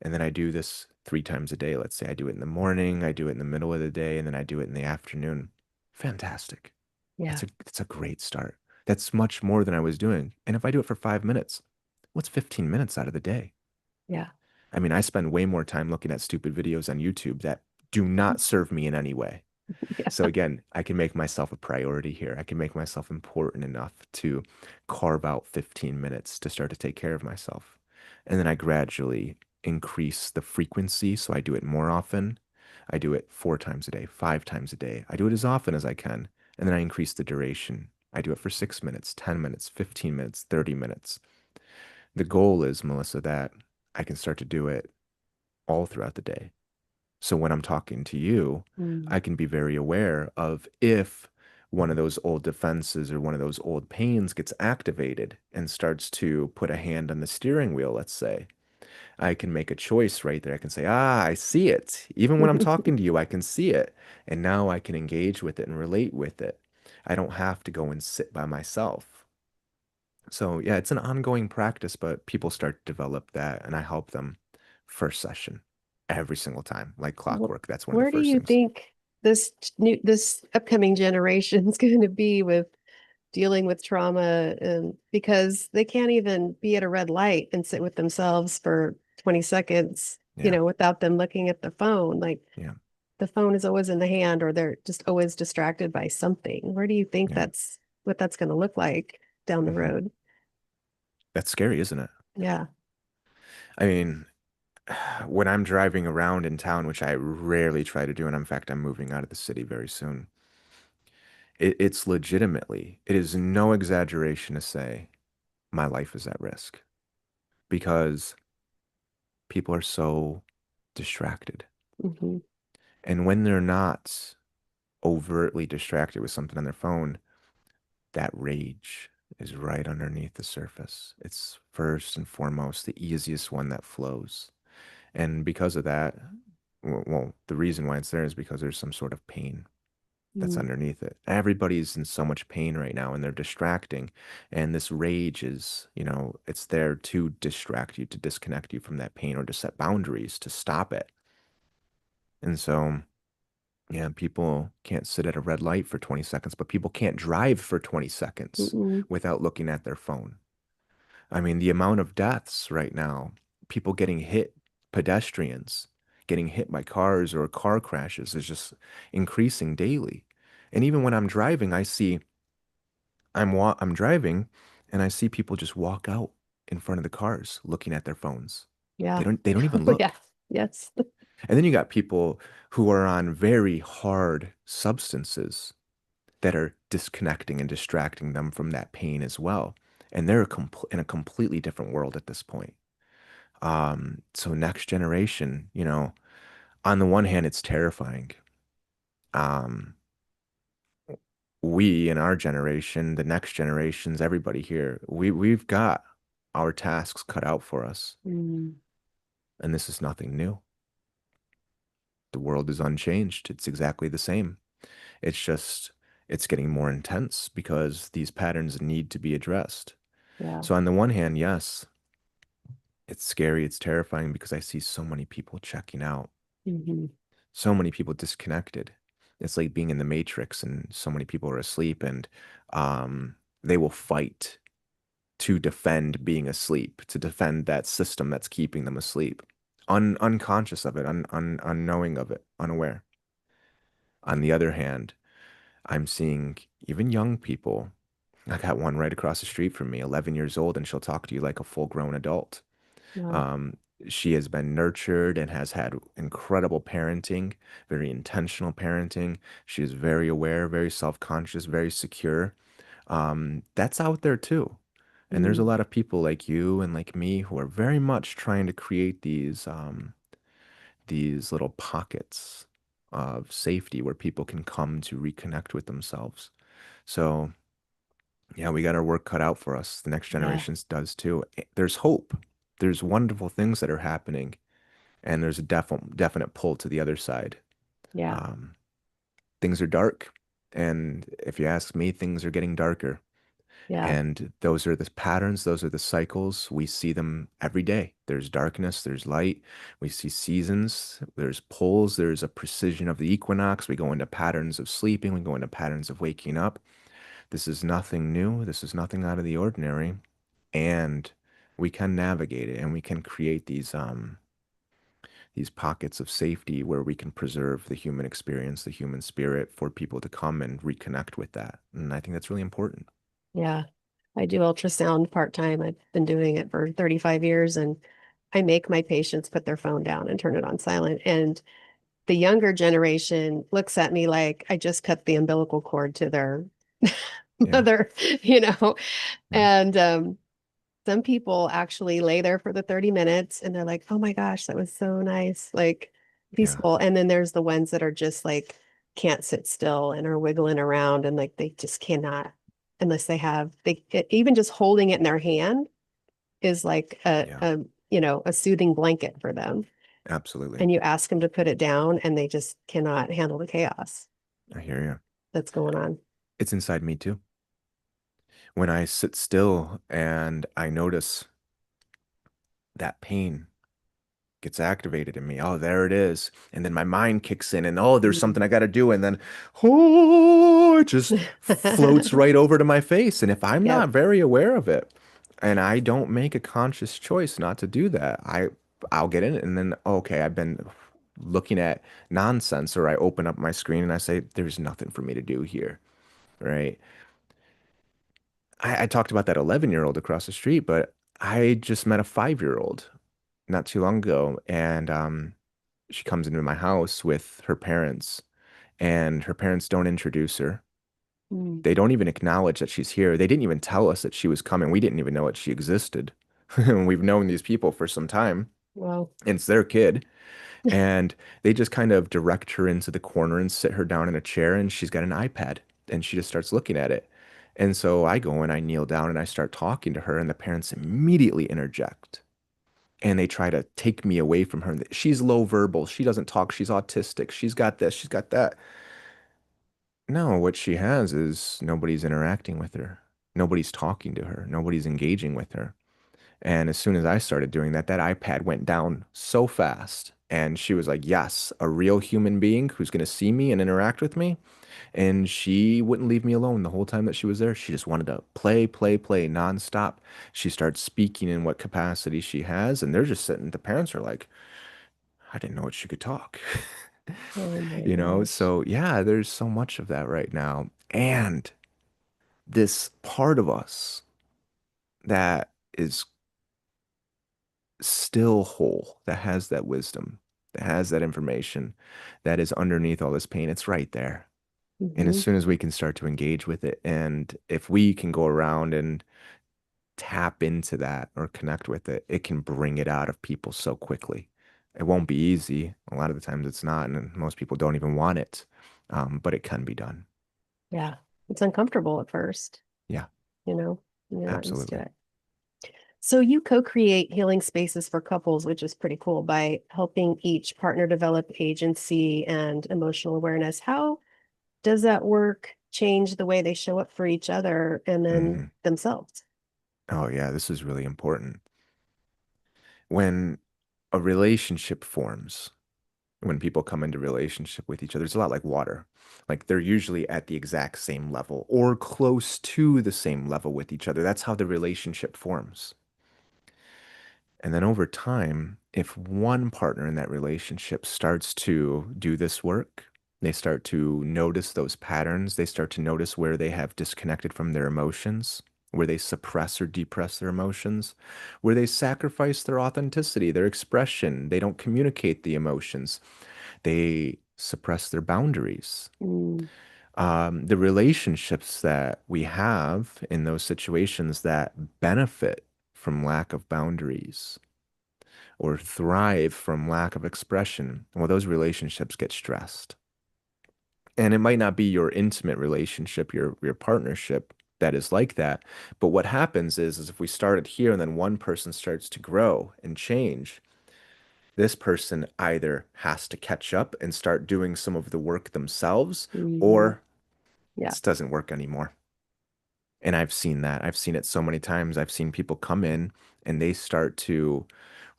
And then I do this 3 times a day. Let's say I do it in the morning, I do it in the middle of the day, and then I do it in the afternoon. Fantastic. yeah, That's a great start. That's much more than I was doing. And if I do it for 5 minutes, what's 15 minutes out of the day? yeah, I mean, I spend way more time looking at stupid videos on YouTube that do not serve me in any way. So yeah, again, I can make myself a priority here. I can make myself important enough to carve out 15 minutes to start to take care of myself. And then I gradually increase the frequency. So I do it more often. I do it 4 times a day, 5 times a day. I do it as often as I can. And then I increase the duration. I do it for 6 minutes, 10 minutes, 15 minutes, 30 minutes. The goal is, Melissa, that I can start to do it all throughout the day. So when I'm talking to you, mm, I can be very aware of if one of those old defenses or one of those old pains gets activated and starts to put a hand on the steering wheel, let's say. I can make a choice right there. I can say, I see it. Even when I'm talking to you, I can see it. And now I can engage with it and relate with it. I don't have to go and sit by myself. So yeah, it's an ongoing practice, but people start to develop that, and I help them first session every single time, like Wh- clockwork. That's one of the Where do first you things. think this upcoming generation is going to be with dealing with trauma? And because they can't even be at a red light and sit with themselves for 20 seconds, Yeah, without them looking at the phone. Like yeah, the phone is always in the hand, or they're just always distracted by something. Where do you think yeah. what that's going to look like down the Hmm. road? That's scary, isn't it? Yeah. I mean, when I'm driving around in town, which I rarely try to do, and in fact, I'm moving out of the city very soon, it's legitimately, it is no exaggeration to say my life is at risk because people are so distracted. Hmm. And when they're not overtly distracted with something on their phone, that rage is right underneath the surface. It's first and foremost the easiest one that flows. And because of that, well, the reason why it's there is because there's some sort of pain that's Mm. underneath it. Everybody's in so much pain right now and they're distracting. And this rage is, it's there to distract you, to disconnect you from that pain or to set boundaries to stop it. And so, yeah, people can't sit at a red light for 20 seconds, but people can't drive for 20 seconds Mm-mm. without looking at their phone. I mean, the amount of deaths right now, people getting hit, pedestrians getting hit by cars or car crashes is just increasing daily. And even when I'm driving, I'm driving and I see people just walk out in front of the cars looking at their phones. Yeah. They don't even Oh, yeah. look. Yes. And then you got people who are on very hard substances that are disconnecting and distracting them from that pain as well. And they're in a completely different world at this point. So next generation, on the one hand, it's terrifying. Um, we in our generation, the next generations, everybody here, we've got our tasks cut out for us. Mm. And this is nothing new. The world is unchanged. It's exactly the same. It's just, it's getting more intense because these patterns need to be addressed. Yeah. So on the one hand, yes, it's scary, it's terrifying because I see so many people checking out, Hmm. so many people disconnected. It's like being in the Matrix and so many people are asleep and they will fight to defend being asleep, to defend that system that's keeping them asleep, unconscious of it, unknowing of it, unaware. On the other hand, I'm seeing even young people. I got one right across the street from me, 11 years old, and she'll talk to you like a full-grown adult. Wow. Um, she has been nurtured and has had incredible parenting, very intentional parenting. She is very aware, very self-conscious, very secure. That's out there too. And there's a Mm. lot of people like you and like me who are very much trying to create these little pockets of safety where people can come to reconnect with themselves. So yeah, we got our work cut out for us. The next Yeah. generations does too. There's hope. There's wonderful things that are happening, and there's a definite pull to the other side. Yeah. Um, things are dark, and if you ask me, things are getting darker. Yeah. And those are the patterns, those are the cycles. We see them every day. There's darkness, there's light. We see seasons, there's poles, there's a precision of the equinox. We go into patterns of sleeping, we go into patterns of waking up. This is nothing new. This is nothing out of the ordinary. And we can navigate it and we can create these pockets of safety where we can preserve the human experience, the human spirit for people to come and reconnect with that. And I think that's really important. Yeah. I do ultrasound part-time. I've been doing it for 35 years, and I make my patients put their phone down and turn it on silent. And the younger generation looks at me like I just cut the umbilical cord to their Yeah. mother, you know. Yeah. And some people actually lay there for the 30 minutes and they're like, oh my gosh, that was so nice, like Yeah. peaceful. And then there's the ones that are just like can't sit still and are wiggling around and like they just cannot unless even just holding it in their hand is like Yeah. a soothing blanket for them. Absolutely. And you ask them to put it down and they just cannot handle the chaos I hear you. that's going on. It's inside me too. When I sit still and I notice that pain gets activated in me. Oh, there it is. And then my mind kicks in and oh, there's something I Mm. got to do. And then, oh, it just floats right over to my face. And if I'm not Yep. very aware of it and I don't make a conscious choice not to do that, I'll get in it and then, okay, I've been looking at nonsense, or I open up my screen and I say, there's nothing for me to do here. Right. I talked about that 11-year-old across the street, but I just met a 5-year-old not too long ago. And she comes into my house with her parents, and her parents don't introduce her. Mm. They don't even acknowledge that she's here. They didn't even tell us that she was coming. We didn't even know that she existed. And we've known these people for some time, Well, and it's their kid. And they just kind of direct her into the corner and sit her down in a chair, and she's got an iPad, and she just starts looking at it. And so I go and I kneel down and I start talking to her, and the parents immediately interject and they try to take me away from her. She's low verbal. She doesn't talk. She's autistic. She's got this. She's got that. No, what she has is nobody's interacting with her. Nobody's talking to her. Nobody's engaging with her. And as soon as I started doing that, that iPad went down so fast. And she was like, yes, a real human being who's going to see me and interact with me. And she wouldn't leave me alone the whole time that she was there. She just wanted to play, play, play nonstop. She starts speaking in what capacity she has. And they're just sitting, the parents are like, I didn't know what she could talk. oh my You know, gosh. so yeah, there's so much of that right now. And this part of us that is still whole, that has that wisdom, that has that information, that is underneath all this pain, it's right there. And as Hmm. soon as we can start to engage with it, and if we can go around and tap into that or connect with it, it can bring it out of people so quickly. It won't be easy. A lot of the times it's not, and most people don't even want it. But it can be done. Yeah. It's uncomfortable at first, Yeah, you know, and you're not used to absolutely. it. So you co-create healing spaces for couples, which is pretty cool, by helping each partner develop agency and emotional awareness. How does that work change the way they show up for each other and then Hmm. themselves? Oh, yeah, this is really important. When a relationship forms, when people come into relationship with each other, it's a lot like water. Like they're usually at the exact same level or close to the same level with each other. That's how the relationship forms. And then over time, if one partner in that relationship starts to do this work, they start to notice those patterns, they start to notice where they have disconnected from their emotions, where they suppress or depress their emotions, where they sacrifice their authenticity, their expression, they don't communicate the emotions, they suppress their boundaries. Mm, The relationships that we have in those situations that benefit from lack of boundaries or thrive from lack of expression, well, those relationships get stressed. And it might not be your intimate relationship, your partnership that is like that. But what happens is if we start it here and then one person starts to grow and change, this person either has to catch up and start doing some of the work themselves, mhm. or Yeah. it doesn't work anymore. And I've seen that. I've seen it so many times. I've seen people come in and they start to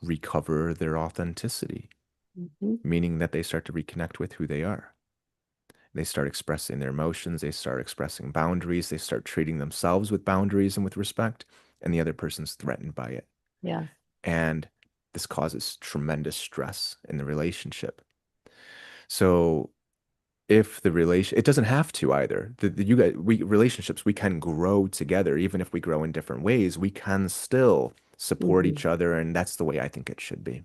recover their authenticity, Mhm. meaning that they start to reconnect with who they are. They start expressing their emotions, they start expressing boundaries, they start treating themselves with boundaries and with respect, and the other person's threatened by it. Yeah. And this causes tremendous stress in the relationship. So if the relation, it doesn't have to either. You guys, we relationships, we can grow together, even if we grow in different ways, we can still support Hmm. each other, and that's the way I think it should be.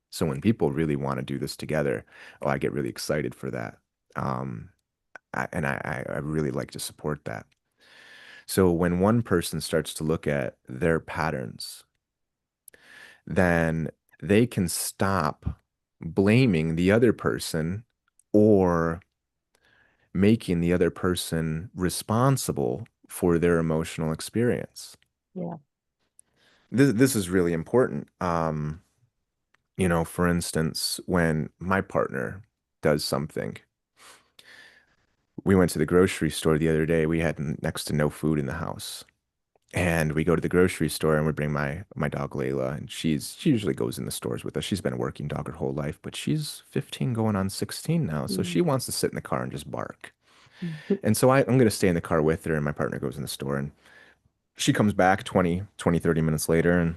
So when people really want to do this together, oh, I get really excited for that. Um, I really like to support that. So when one person starts to look at their patterns, then they can stop blaming the other person or making the other person responsible for their emotional experience. Yeah. This is really important. For instance, when my partner does something, we went to the grocery store the other day. We had next to no food in the house. And we go to the grocery store and we bring my dog Layla, and she usually goes in the stores with us. She's been a working dog her whole life, but she's 15 going on 16 now, so she Mm. wants to sit in the car and just bark. Mhm. And so I'm going to stay in the car with her, and my partner goes in the store, and she comes back 30 minutes later, and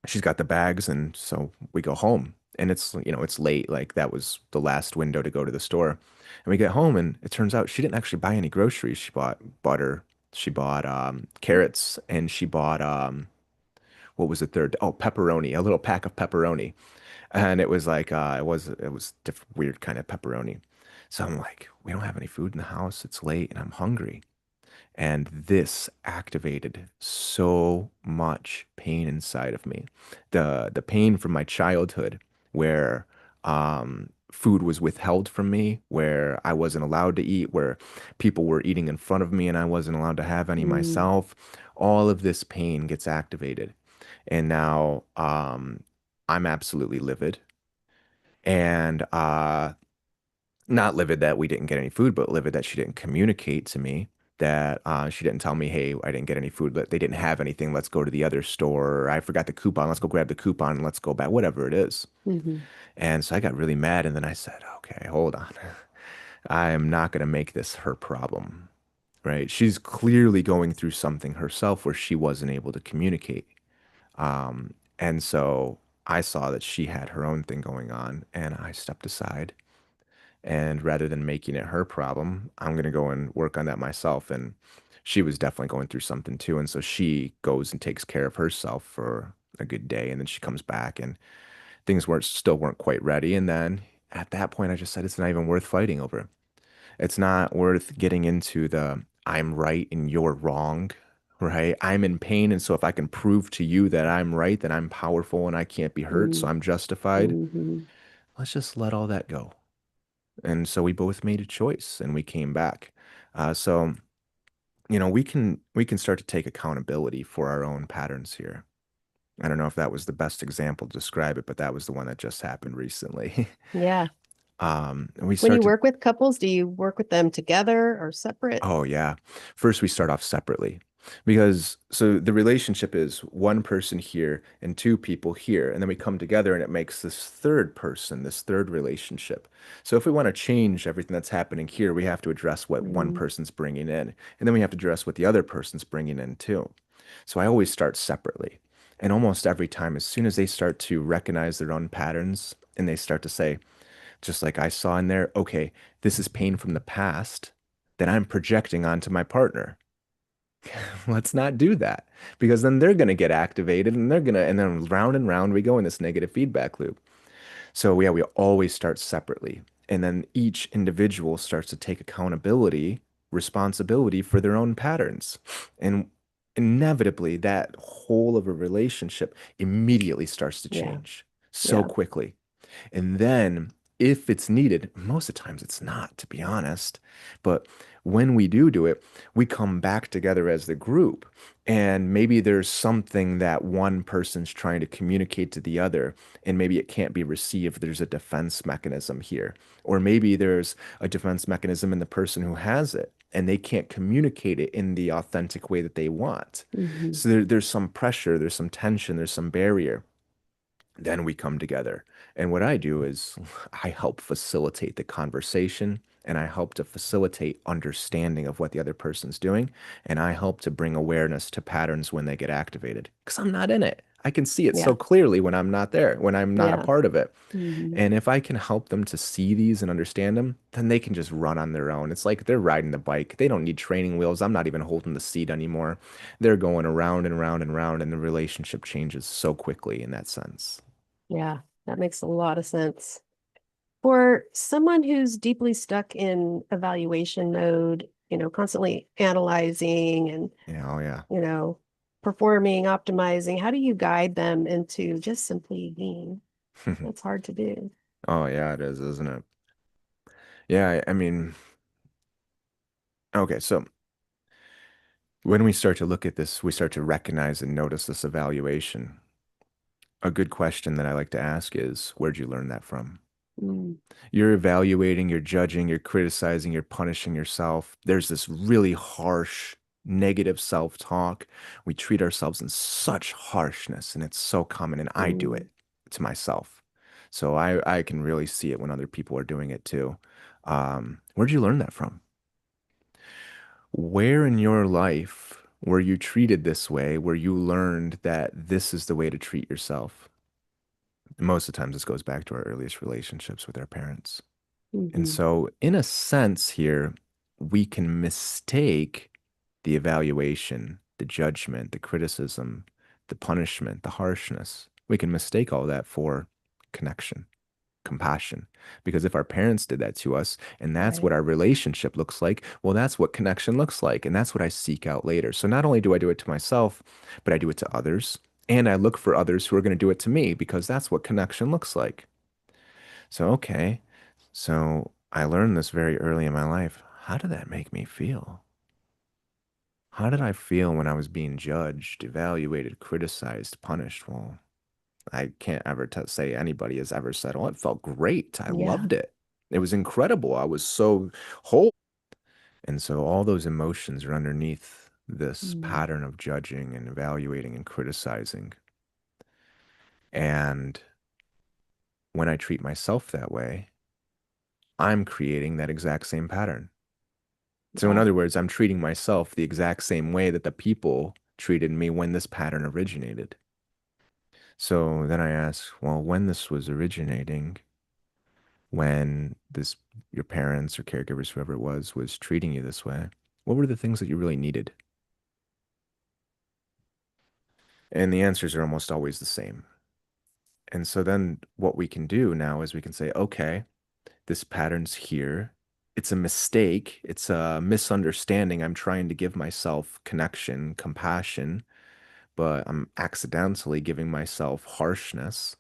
she's got the bags, and so we go home. And it's late, like that was the last window to go to the store. And we get home, and it turns out she didn't actually buy any groceries. She bought butter, she bought carrots, and she bought what was the third? Oh, pepperoni, a little pack of pepperoni. And it was like it was weird kind of pepperoni. So I'm like, we don't have any food in the house. It's late and I'm hungry. And this activated so much pain inside of me. The pain from my childhood where food was withheld from me, where I wasn't allowed to eat, where people were eating in front of me and I wasn't allowed to have any Mm. myself. All of this pain gets activated. And now I'm absolutely livid. And not livid that we didn't get any food, but livid that she didn't communicate to me, that she didn't tell me, hey, I didn't get any food, but they didn't have anything. Let's go to the other store. Or I forgot the coupon. Let's go grab the coupon and let's go back, whatever it is. Mhm. And so I got really mad. And then I said, okay, hold on. I am not going to make this her problem, right? She's clearly going through something herself where she wasn't able to communicate. And so I saw that she had her own thing going on, and I stepped aside. And rather than making it her problem, I'm going to go and work on that myself. And she was definitely going through something too. And so she goes and takes care of herself for a good day. And then she comes back and things weren't quite ready. And then at that point, I just said, it's not even worth fighting over. It's not worth getting into the I'm right and you're wrong, right? I'm in pain. And so if I can prove to you that I'm right, that I'm powerful and I can't be hurt, so Mm. I'm justified, Mhm. let's just let all that go. And so we both made a choice and we came back. So, we can start to take accountability for our own patterns here. I don't know if that was the best example to describe it, but that was the one that just happened recently. Yeah. And we When start you to work with couples, do you work with them together or separate? Oh, yeah. First, we start off separately because so the relationship is one person here and two people here. And then we come together and it makes this third person, this third relationship. So if we want to change everything that's happening here, we have to address what one Mm. person's bringing in. And then we have to address what the other person's bringing in too. So I always start separately. And almost every time, as soon as they start to recognize their own patterns and they start to say, just like I saw in there, okay, this is pain from the past that I'm projecting onto my partner. Let's not do that because then they're going to get activated and then round and round we go in this negative feedback loop. So yeah, we always start separately. And then each individual starts to take accountability, responsibility for their own patterns. And inevitably, that whole of a relationship immediately starts to Yeah. change so Yeah. quickly. And then, if it's needed, most of the times it's not, to be honest. But when we do it, we come back together as the group. And maybe there's something that one person's trying to communicate to the other, and maybe it can't be received. There's a defense mechanism here. Or maybe there's a defense mechanism in the person who has it, and they can't communicate it in the authentic way that they want. Mhm. So there's some pressure, there's some tension, there's some barrier. Then we come together. And what I do is I help facilitate the conversation and I help to facilitate understanding of what the other person's doing. And I help to bring awareness to patterns when they get activated because I'm not in it. I can see it Yeah. so clearly when I'm not there, when I'm not a Yeah. part of it. Mhm. And if I can help them to see these and understand them, then they can just run on their own. It's like they're riding the bike. They don't need training wheels. I'm not even holding the seat anymore. They're going around and around and around, and the relationship changes so quickly in that sense. Yeah. That makes a lot of sense. For someone who's deeply stuck in evaluation mode, constantly analyzing and, Yeah, oh yeah. you know, performing, optimizing, how do you guide them into just simply being? That's hard to do. Oh yeah, it is, isn't it? Yeah, I mean, okay, so when we start to look at this, we start to recognize and notice this evaluation. A good question that I like to ask is, where'd you learn that from? Mm, You're evaluating, you're judging, you're criticizing, you're punishing yourself. There's this really harsh, negative self-talk. We treat ourselves in such harshness, and it's so common, and I do mm, it to myself. So I can really see it when other people are doing it too. Where'd you learn that from? Where in your life were you treated this way, where you learned that this is the way to treat yourself? Most of the times, this goes back to our earliest relationships with our parents. And mhm. so, in a sense, here, we can mistake the evaluation, the judgment, the criticism, the punishment, the harshness. We can mistake all that for connection, compassion. Because if our parents did that to us and that's Right. what our relationship looks like, well, that's what connection looks like. And that's what I seek out later. So not only do I do it to myself, but I do it to others. And I look for others who are going to do it to me because that's what connection looks like. So, okay. So I learned this very early in my life. How did that make me feel? How did I feel when I was being judged, evaluated, criticized, punished? Well, I can't ever t say anybody has ever said, "Oh, it felt great. I Yeah. loved it. It was incredible. I was so whole." And so all those emotions are underneath this Mm, pattern of judging and evaluating and criticizing. And when I treat myself that way, I'm creating that exact same pattern. So, in yeah. other words, I'm treating myself the exact same way that the people treated me when this pattern originated. So then I ask, well, when this was originating, when this your parents or caregivers, whoever it was treating you this way, what were the things that you really needed? And the answers are almost always the same. And so then what we can do now is we can say, okay, this pattern's here. It's a mistake. It's a misunderstanding. I'm trying to give myself connection, compassion, but I'm accidentally giving myself harshness.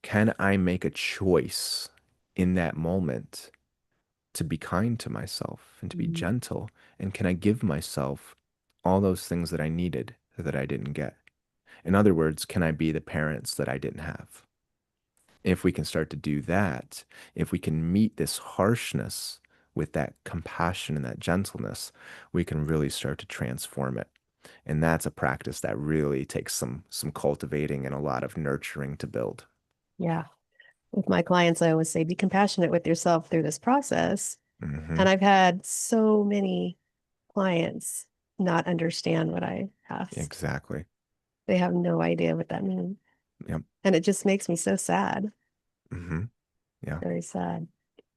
Can I make a choice in that moment to be kind to myself and to be Mm, gentle? And can I give myself all those things that I needed that I didn't get? In other words, can I be the parents that I didn't have? If we can start to do that, if we can meet this harshness with that compassion and that gentleness, we can really start to transform it. And that's a practice that really takes some cultivating and a lot of nurturing to build. yeah. With my clients, I always say, be compassionate with yourself through this process. Hmm. And I've had so many clients not understand what I ask. Exactly. They have no idea what that means. Yep. And it just makes me so sad, Hmm. Yeah. very sad.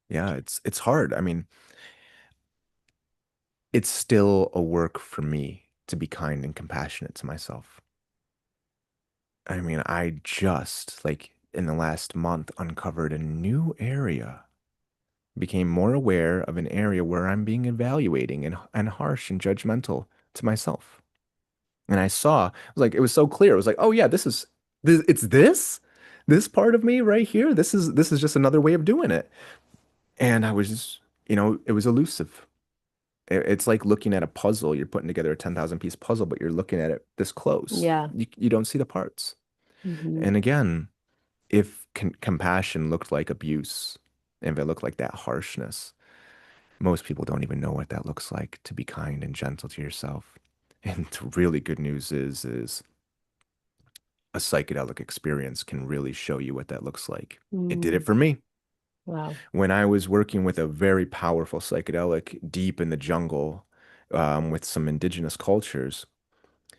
Yeah. It's hard. I mean, it's still a work for me to be kind and compassionate to myself. I mean, I just like in the last month uncovered a new area, became more aware of an area where I'm being evaluating and harsh and judgmental to myself. And I saw, it was like, it was so clear. It was like, oh yeah, it's this part of me right here. This is just another way of doing it. And I was just, it was elusive. It's like looking at a puzzle. You're putting together a 10,000 piece puzzle, but you're looking at it this close. Yeah. You don't see the parts. Hmm. And again, if compassion looked like abuse, if it looked like that harshness, most people don't even know what that looks like to be kind and gentle to yourself. And the really good news is a psychedelic experience can really show you what that looks like. It did it Mm, for me. wow. When I was working with a very powerful psychedelic deep in the jungle with some indigenous cultures,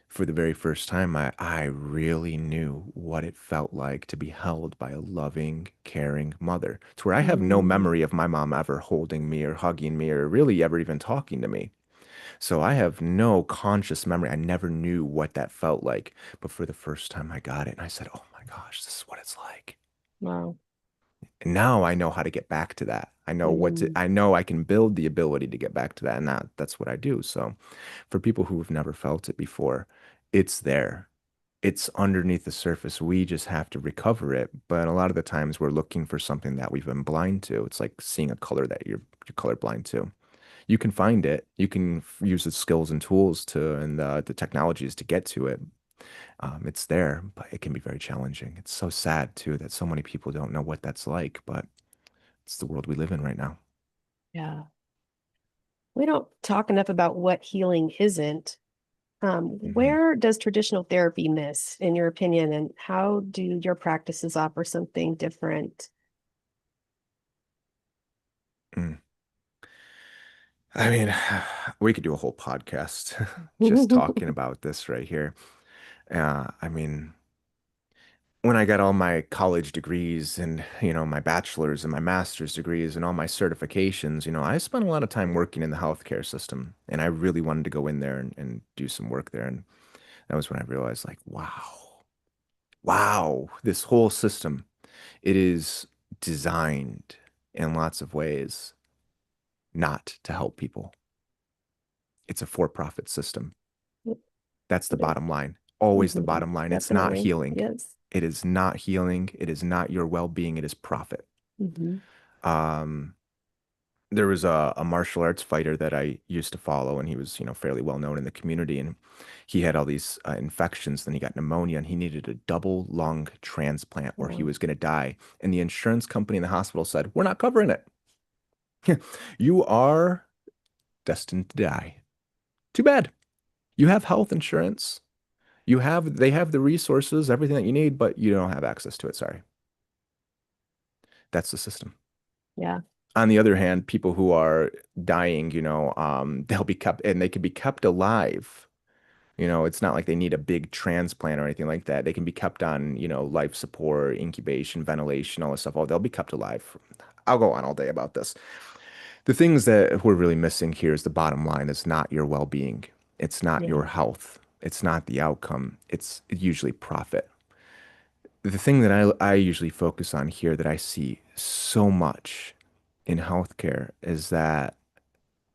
for the very first time, I really knew what it felt like to be held by a loving, caring mother, to where I have no Mm, memory of my mom ever holding me or hugging me or really ever even talking to me. So I have no conscious memory. I never knew what that felt like. But for the first time, I got it. And I said, oh my gosh, this is what it's like. wow. And now I know how to get back to that. Mm, I know I can build the ability to get back to that. And that's what I do. So for people who have never felt it before, it's there. It's underneath the surface. We just have to recover it. But a lot of the times we're looking for something that we've been blind to. It's like seeing a color that you're colorblind to. You can find it. You can use the skills and tools to and the technologies to get to it. It's there, but it can be very challenging. It's so sad too that so many people don't know what that's like, but it's the world we live in right now. Yeah. We don't talk enough about what healing isn't. Hmm. Where does traditional therapy miss, in your opinion, and how do your practices offer something different? Mm. I mean, we could do a whole podcast just talking about this right here. I mean, when I got all my college degrees and, my bachelor's and my master's degrees and all my certifications, I spent a lot of time working in the healthcare system and I really wanted to go in there and do some work there. And that was when I realized, like, wow, this whole system, it is designed in lots of ways not to help people. It's a for-profit system. That's the bottom line. Always the Mhm. bottom line. It's not Definitely. healing. Yes. It is not healing. It is not your well-being. It is profit. Hmm. Um, there was a martial arts fighter that I used to follow, and he was, fairly well known in the community. And he had all these infections. Then he got pneumonia, and he needed a double lung transplant, or he Wow. was going to die. And the insurance company in the hospital said, "We're not covering it. You are destined to die. Too bad. You have health insurance. They have the resources, everything that you need, but you don't have access to it. Sorry." That's the system. Yeah. On the other hand, people who are dying, they'll be kept and they can be kept alive. It's not like they need a big transplant or anything like that. They can be kept on, life support, incubation, ventilation, all this stuff. Oh, they'll be kept alive. I'll go on all day about this. The things that we're really missing here is the bottom line is not your well-being. It's not your Yeah. health. It's not the outcome. It's usually profit. The thing that I usually focus on here that I see so much in healthcare is that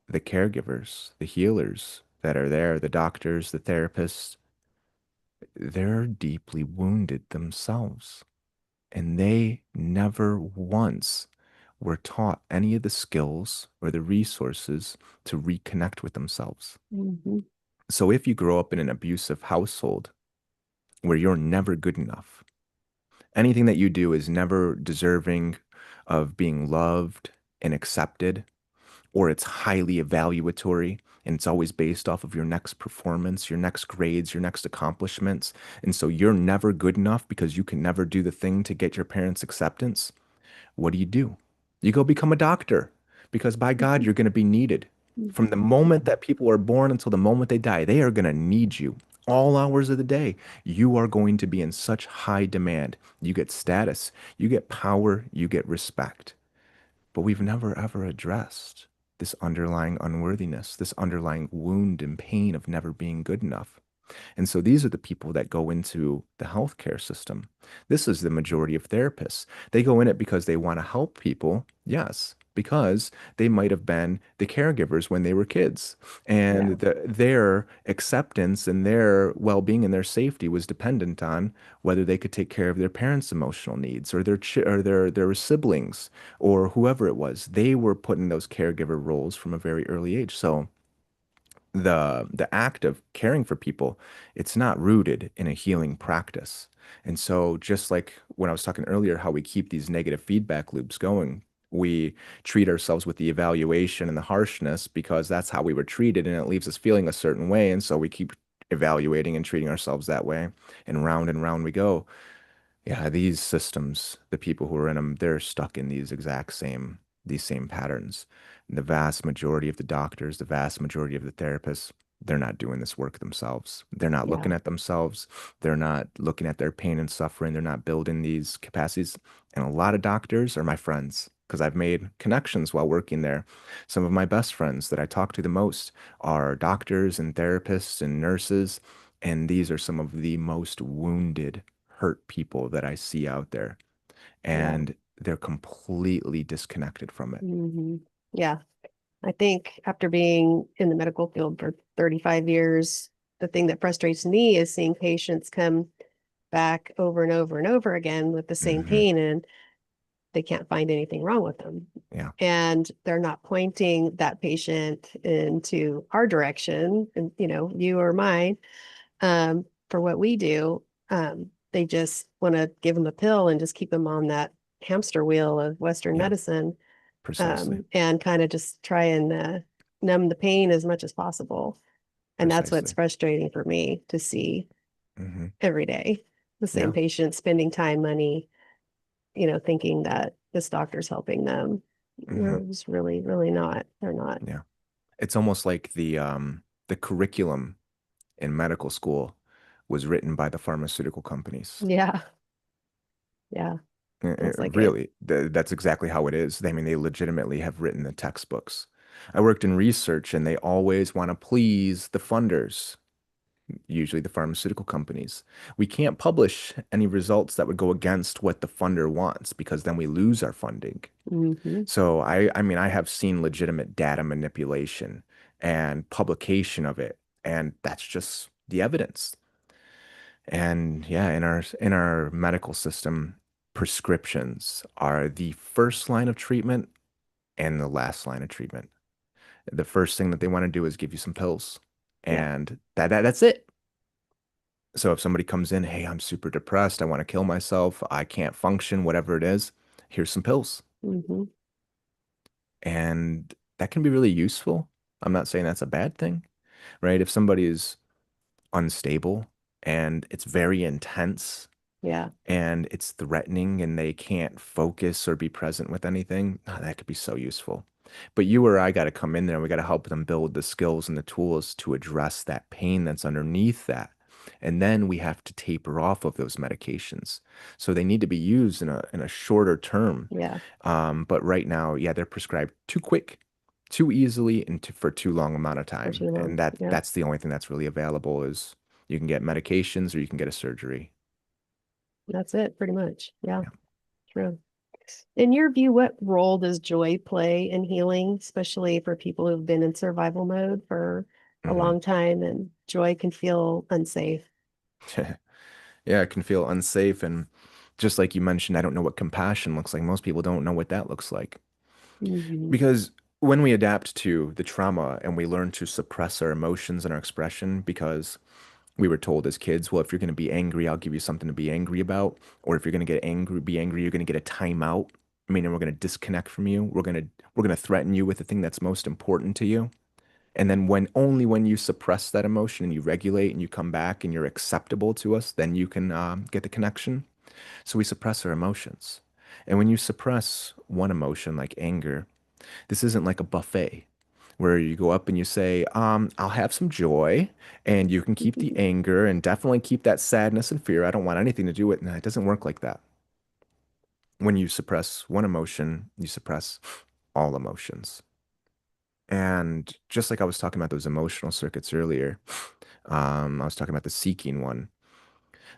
the caregivers, the healers that are there, the doctors, the therapists, they're deeply wounded themselves. And they never once were taught any of the skills or the resources to reconnect with themselves. Hmm. So if you grow up in an abusive household where you're never good enough, anything that you do is never deserving of being loved and accepted, or it's highly evaluatory and it's always based off of your next performance, your next grades, your next accomplishments. And so you're never good enough because you can never do the thing to get your parents' acceptance. What do? You go become a doctor because by God, you're going to be needed. From the moment that people are born until the moment they die, they are going to need you. All hours of the day, you are going to be in such high demand. You get status, you get power, you get respect. But we've never ever addressed this underlying unworthiness, this underlying wound and pain of never being good enough. And so these are the people that go into the healthcare system. This is the majority of therapists. They go in it because they want to help people. Yes, because they might have been the caregivers when they were kids. Yeah. And their acceptance and their well-being and their safety was dependent on whether they could take care of their parents' emotional needs or their siblings or whoever it was. They were put in those caregiver roles from a very early age. So the act of caring for people, it's not rooted in a healing practice. And so just like when I was talking earlier, how we keep these negative feedback loops going, we treat ourselves with the evaluation and the harshness because that's how we were treated and it leaves us feeling a certain way. And so we keep evaluating and treating ourselves that way. And round we go. Yeah, these systems, the people who are in them, they're stuck in these same patterns. The vast majority of the doctors, the vast majority of the therapists, they're not doing this work themselves. They're not Yeah. looking at themselves. They're not looking at their pain and suffering. They're not building these capacities. And a lot of doctors are my friends because I've made connections while working there. Some of my best friends that I talk to the most are doctors and therapists and nurses. And these are some of the most wounded, hurt people that I see out there. Yeah. And they're completely disconnected from it. Hmm. Yeah. I think after being in the medical field for 35 years, the thing that frustrates me is seeing patients come back over and over and over again with the same Hmm. pain and they can't find anything wrong with them. Yeah. And they're not pointing that patient into our direction, and you or mine, for what we do, they just want to give them a pill and just keep them on that hamster wheel of Western Yeah, medicine, precisely. and kind of just try and numb the pain as much as possible. And that's what's Precisely. frustrating for me to see Hmm. every day. The same Yeah. patient spending time, money, thinking that this doctor's helping them. Hmm. It's really, really not. They're not. Yeah. It's almost like the curriculum in medical school was written by the pharmaceutical companies. Yeah. Yeah. Feels like it. Really, that's exactly how it is. I mean, they legitimately have written the textbooks. I worked in research and they always want to please the funders, usually the pharmaceutical companies. We can't publish any results that would go against what the funder wants because then we lose our funding. Hmm. So I mean, I have seen legitimate data manipulation and publication of it, and that's just the evidence. And yeah, in our medical system, prescriptions are the first line of treatment and the last line of treatment. The first thing that they want to do is give you some pills, Yeah. and that's it. So if somebody comes in, hey, I'm super depressed, I want to kill myself, I can't function, whatever it is, here's some pills. Hmm. And that can be really useful. I'm not saying that's a bad thing, right? If somebody is unstable and it's very intense Yeah. and it's threatening and they can't focus or be present with anything, that could be so useful. But you or I got to come in there and we got to help them build the skills and the tools to address that pain that's underneath that. And then we have to taper off of those medications. So they need to be used in a shorter term. Yeah. But right now, yeah, they're prescribed too quick, too easily, and for too long amount of For time. too And long. Yeah. that's the only thing that's really available is you can get medications or you can get a surgery. That's it, pretty much. Yeah. Yeah. True. In your view, what role does joy play in healing, especially for people who've been in survival mode for a Hmm. long time and joy can feel unsafe? Yeah, it can feel unsafe. And just like you mentioned, I don't know what compassion looks like. Most people don't know what that looks like. Hmm. Because when we adapt to the trauma and we learn to suppress our emotions and our expression, because we were told as kids, well, if you're going to be angry, I'll give you something to be angry about. Or if you're going to get angry, be angry, you're going to get a timeout. Meaning we're going to disconnect from you. We're going to threaten you with the thing that's most important to you. And then only when you suppress that emotion and you regulate and you come back and you're acceptable to us, then you can get the connection. So we suppress our emotions. And when you suppress one emotion like anger, this isn't like a buffet where you go up and you say, I'll have some joy and you can keep the anger and definitely keep that sadness and fear. I don't want anything to do with it. No, it doesn't work like that. When you suppress one emotion, you suppress all emotions. And just like I was talking about those emotional circuits earlier, I was talking about the seeking one.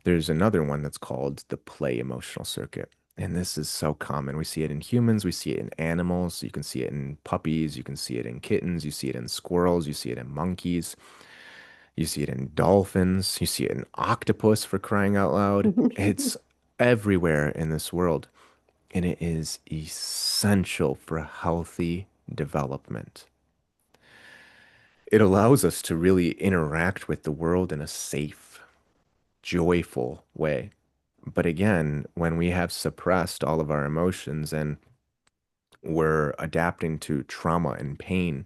There's another one that's called the play emotional circuit. And this is so common. We see it in humans, we see it in animals, you can see it in puppies, you can see it in kittens, you see it in squirrels, you see it in monkeys, you see it in dolphins, you see it in octopus for crying out loud. It's everywhere in this world, and it is essential for healthy development. It allows us to really interact with the world in a safe, joyful way. But again, when we have suppressed all of our emotions and we're adapting to trauma and pain,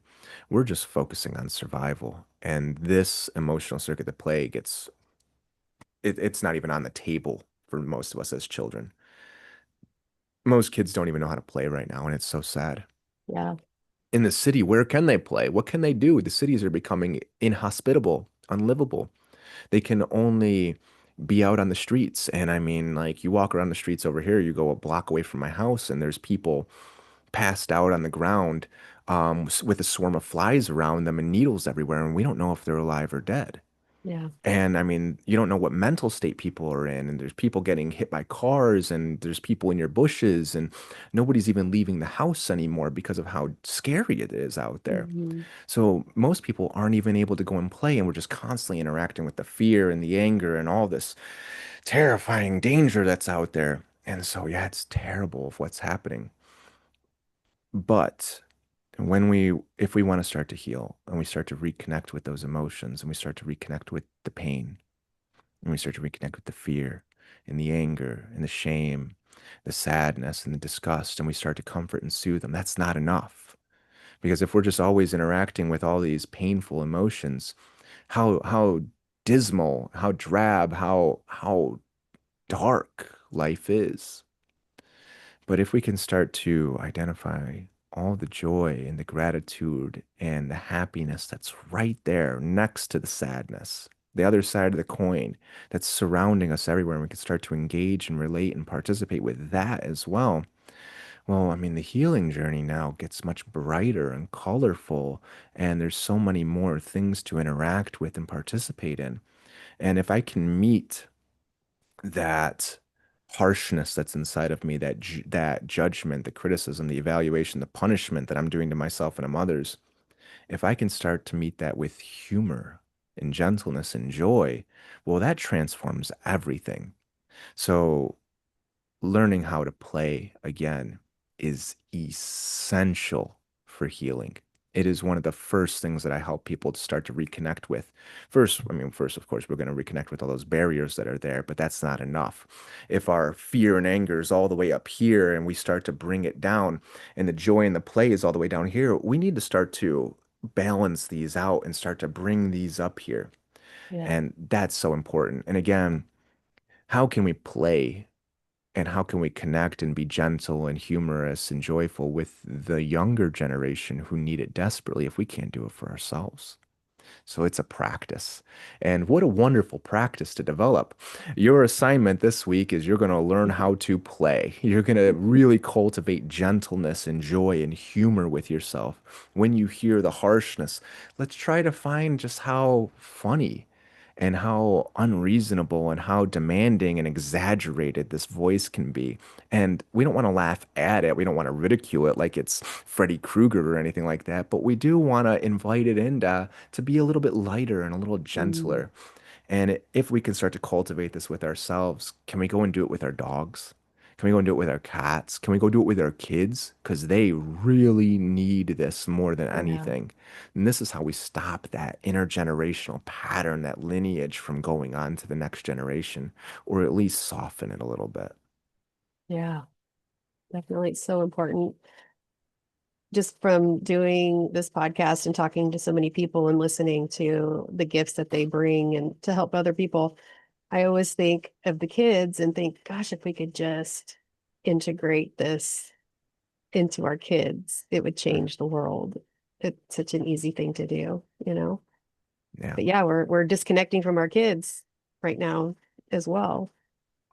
we're just focusing on survival. And this emotional circuit, the play, it's not even on the table for most of us as children. Most kids don't even know how to play right now, and it's so sad. Yeah. In the city, where can they play? What can they do? The cities are becoming inhospitable, unlivable. They can only be out on the streets. And I mean, like you walk around the streets over here, you go a block away from my house, and there's people passed out on the ground with a swarm of flies around them and needles everywhere. And we don't know if they're alive or dead. Yeah. And I mean, you don't know what mental state people are in. And there's people getting hit by cars, and there's people in your bushes, and nobody's even leaving the house anymore because of how scary it is out there. Hmm. So most people aren't even able to go and play, and we're just constantly interacting with the fear and the anger and all this terrifying danger that's out there. And so, yeah, it's terrible of what's happening. But if we want to start to heal and we start to reconnect with those emotions and we start to reconnect with the pain, And we start to reconnect with the fear and the anger and the shame, the sadness and the disgust, and we start to comfort and soothe them. That's not enough. Because if we're just always interacting with all these painful emotions, how dismal, how drab, how dark life is. But if we can start to identify all the joy and the gratitude and the happiness that's right there next to the sadness, the other side of the coin that's surrounding us everywhere, and we can start to engage and relate and participate with that as well. Well, I mean, the healing journey now gets much brighter and colorful, and there's so many more things to interact with and participate in. And if I can meet that harshness that's inside of me, that judgment, the criticism, the evaluation, the punishment that I'm doing to myself and to others, if I can start to meet that with humor and gentleness and joy, well, that transforms everything. So learning how to play again is essential for healing. It is one of the first things that I help people to start to reconnect with. First, I mean, first, of course, we're going to reconnect with all those barriers that are there, but that's not enough. If our fear and anger is all the way up here and we start to bring it down and the joy and the play is all the way down here, we need to start to balance these out and start to bring these up here. Yeah. And that's so important. And again, how can we play and how can we connect and be gentle and humorous and joyful with the younger generation who need it desperately if we can't do it for ourselves? So it's a practice. And what a wonderful practice to develop. Your assignment this week is you're going to learn how to play. You're going to really cultivate gentleness and joy and humor with yourself. When you hear the harshness, let's try to find just how funny and how unreasonable and how demanding and exaggerated this voice can be. And we don't want to laugh at it. We don't want to ridicule it like it's Freddy Krueger or anything like that. But we do want to invite it in to be a little bit lighter and a little Mm. gentler. And if we can start to cultivate this with ourselves, can we go and do it with our dogs? Can we go and do it with our cats? Can we go do it with our kids? Because they really need this more than Yeah. anything. And this is how we stop that intergenerational pattern, that lineage from going on to the next generation, or at least soften it a little bit. Yeah. Definitely. It's so important. Just from doing this podcast and talking to so many people and listening to the gifts that they bring and to help other people, I always think of the kids and think, gosh, if we could just integrate this into our kids, it would Mm, change the world. It's such an easy thing to do, you know? yeah. But yeah, we're disconnecting from our kids right now as well.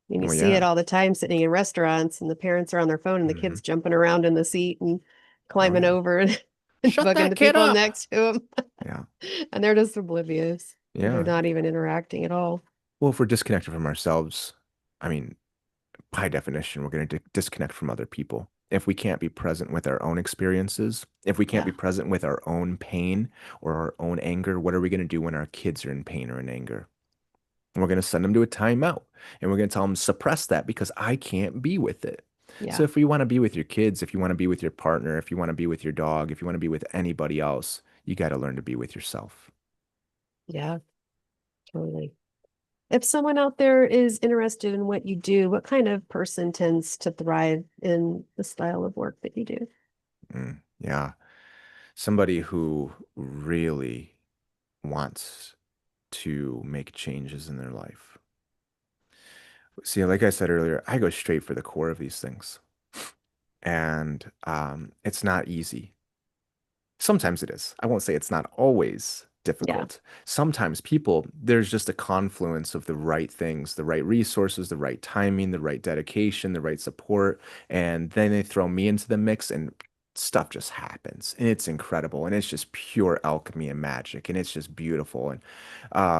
And you Oh, see it yeah. all the time sitting in restaurants and the parents are on their phone and the Hmm. kids jumping around in the seat and Oh, climbing yeah. over and, and Shut bugging that the kid people up. next to them. Yeah. And they're just oblivious. They're Yeah. not even interacting at all. Well, if we're disconnected from ourselves, I mean, by definition, we're going to disconnect from other people. If we can't be present with our own experiences, if we can't Yeah. be present with our own pain or our own anger, what are we going to do when our kids are in pain or in anger? And we're going to send them to a timeout and we're going to tell them, suppress that because I can't be with it. So Yeah. if you want to be with your kids, if you want to be with your partner, if you want to be with your dog, if you want to be with anybody else, you got to learn to be with yourself. Yeah. Totally. If someone out there is interested in what you do, what kind of person tends to thrive in the style of work that you do? Yeah. Somebody who really wants to make changes in their life. See, like I said earlier, I go straight for the core of these things. And it's not easy. Sometimes it is. I won't say it's not always Yeah. difficult. Sometimes people, there's just a confluence of the right things, the right resources, the right timing, the right dedication, the right support. And then they throw me into the mix and stuff just happens. And it's incredible. And it's just pure alchemy and magic. And it's just beautiful. And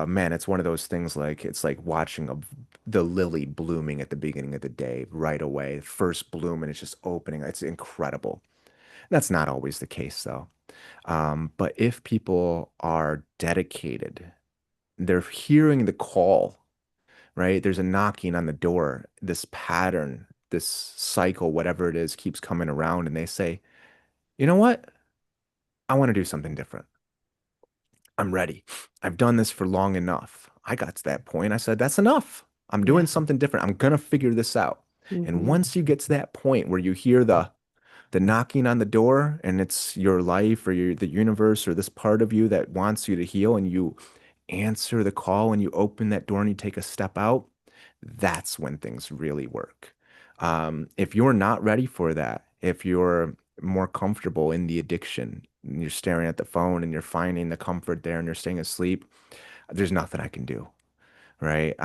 man, it's one of those things like it's like watching the lily blooming at the beginning of the day right away. First bloom and it's just opening. It's incredible. That's not always the case though. But if people are dedicated, they're hearing the call, right? There's a knocking on the door. This pattern, this cycle, whatever it is, keeps coming around, and they say, you know what? I want to do something different. I'm ready. I've done this for long enough. I got to that point. I said, that's enough. I'm doing Yeah. something different. I'm going to figure this out. And Hmm. once you get to that point where you hear the knocking on the door and it's your life or the universe or this part of you that wants you to heal and you answer the call and you open that door and you take a step out, that's when things really work. If you're not ready for that, if you're more comfortable in the addiction, and you're staring at the phone and you're finding the comfort there and you're staying asleep, there's nothing I can do, right?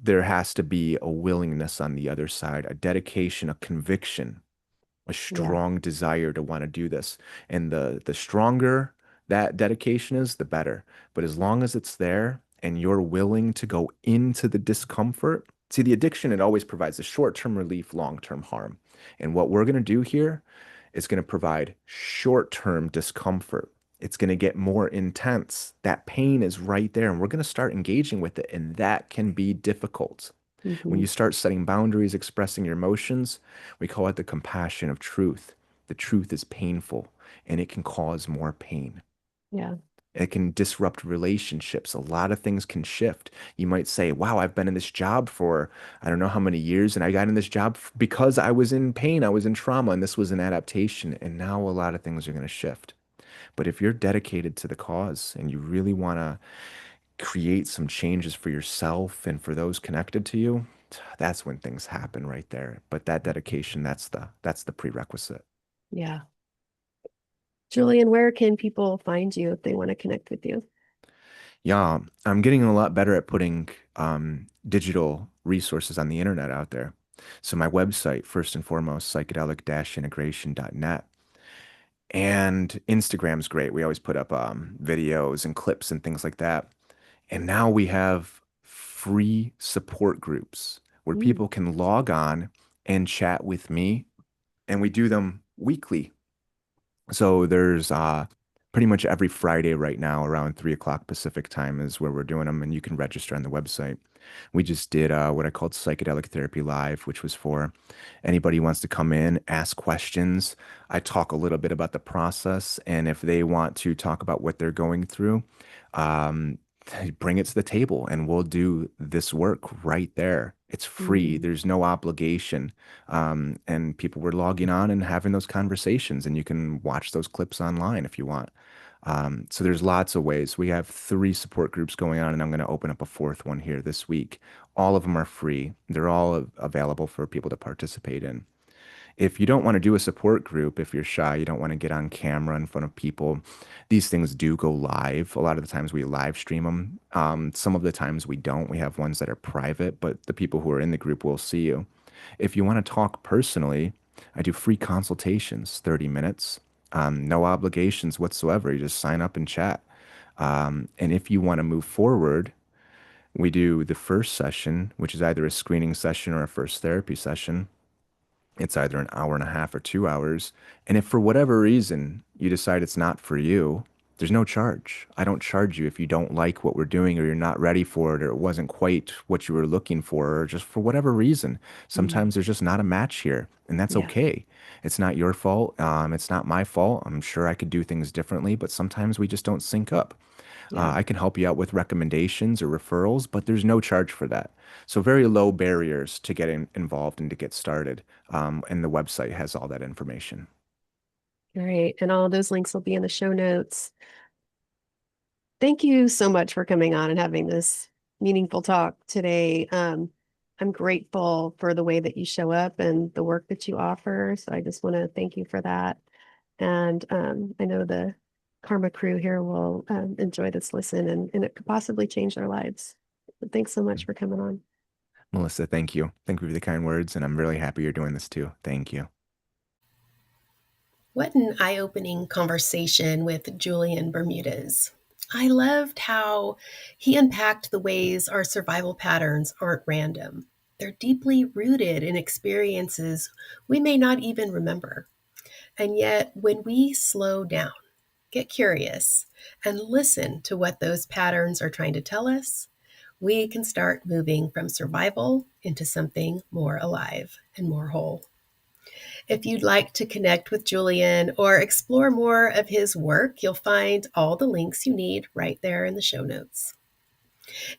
There has to be a willingness on the other side, a dedication, a conviction, a Yeah. strong desire to want to do this. And the stronger that dedication is, the better. But as long as it's there and you're willing to go into the discomfort, see, the addiction, it always provides a short-term relief, long-term harm. And what we're going to do here is going to provide short-term discomfort. It's going to get more intense. That pain is right there, and we're going to start engaging with it, and that can be difficult. When Hmm. you start setting boundaries, expressing your emotions, we call it the compassion of truth. The truth is painful and it can cause more pain. Yeah. It can disrupt relationships. A lot of things can shift. You might say, wow, I've been in this job for I don't know how many years, and I got in this job because I was in pain, I was in trauma, and this was an adaptation. And now a lot of things are going to shift. But if you're dedicated to the cause and you really want to create some changes for yourself and for those connected to you, that's when things happen right there. But that dedication, that's the prerequisite. Yeah. Julian, where can people find you if they want to connect with you? Yeah, I'm getting a lot better at putting digital resources on the internet out there. So my website, first and foremost, psychedelic-integration.net. And Instagram's great. We always put up videos and clips and things like that. And now we have free support groups where Mm. people can log on and chat with me, and we do them weekly. So there's pretty much every Friday right now around 3 o'clock Pacific time is where we're doing them, and you can register on the website. We just did what I called Psychedelic Therapy Live, which was for anybody who wants to come in, ask questions. I talk a little bit about the process, and if they want to talk about what they're going through, um, bring it to the table, and we'll do this work right there. It's free. Hmm. There's no obligation. And people were logging on and having those conversations, and you can watch those clips online if you want. So there's lots of ways. We have 3 support groups going on, and I'm going to open up a fourth one here this week. All of them are free. They're all available for people to participate in. If you don't want to do a support group, if you're shy, you don't want to get on camera in front of people, these things do go live. A lot of the times we live stream them. Some of the times we don't. We have ones that are private, but the people who are in the group will see you. If you want to talk personally, I do free consultations, 30 minutes, no obligations whatsoever. You just sign up and chat. And if you want to move forward, we do the first session, which is either a screening session or a first therapy session. It's either an hour and a half or 2 hours. And if for whatever reason you decide it's not for you, there's no charge. I don't charge you if you don't like what we're doing or you're not ready for it or it wasn't quite what you were looking for or just for whatever reason. Mm. Sometimes there's just not a match here, and that's Yeah. okay. It's not your fault. It's not my fault. I'm sure I could do things differently, but sometimes we just don't sync up. Yeah. I can help you out with recommendations or referrals, but there's no charge for that. So very low barriers to get involved and to get started. And the website has all that information. Great. And all of those links will be in the show notes. Thank you so much for coming on and having this meaningful talk today. I'm grateful for the way that you show up and the work that you offer. So I just want to thank you for that. And I know the Karma crew here will enjoy this listen and it could possibly change their lives. But thanks so much for coming on. Melissa, thank you. Thank you for the kind words, and I'm really happy you're doing this too. Thank you. What an eye opening conversation with Julian Bermudez. I loved how he unpacked the ways our survival patterns aren't random. They're deeply rooted in experiences we may not even remember. And yet, when we slow down, get curious, and listen to what those patterns are trying to tell us, we can start moving from survival into something more alive and more whole. If you'd like to connect with Julian or explore more of his work, you'll find all the links you need right there in the show notes.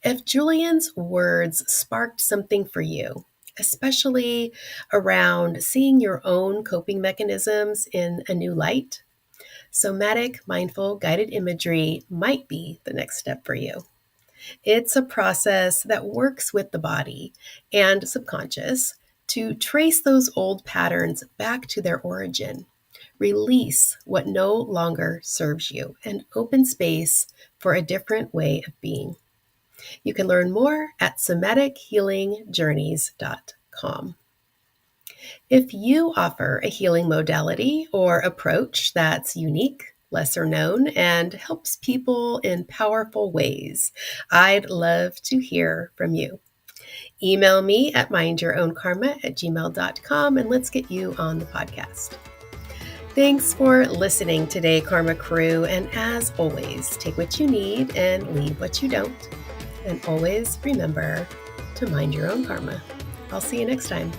If Julian's words sparked something for you, especially around seeing your own coping mechanisms in a new light, somatic mindful guided imagery might be the next step for you. It's a process that works with the body and subconscious to trace those old patterns back to their origin, release what no longer serves you, and open space for a different way of being. You can learn more at somatichealingjourneys.com. If you offer a healing modality or approach that's unique, lesser known, and helps people in powerful ways, I'd love to hear from you. Email me at mindyourownkarma@gmail.com and let's get you on the podcast. Thanks for listening today, Karma Crew. And as always, take what you need and leave what you don't. And always remember to mind your own karma. I'll see you next time.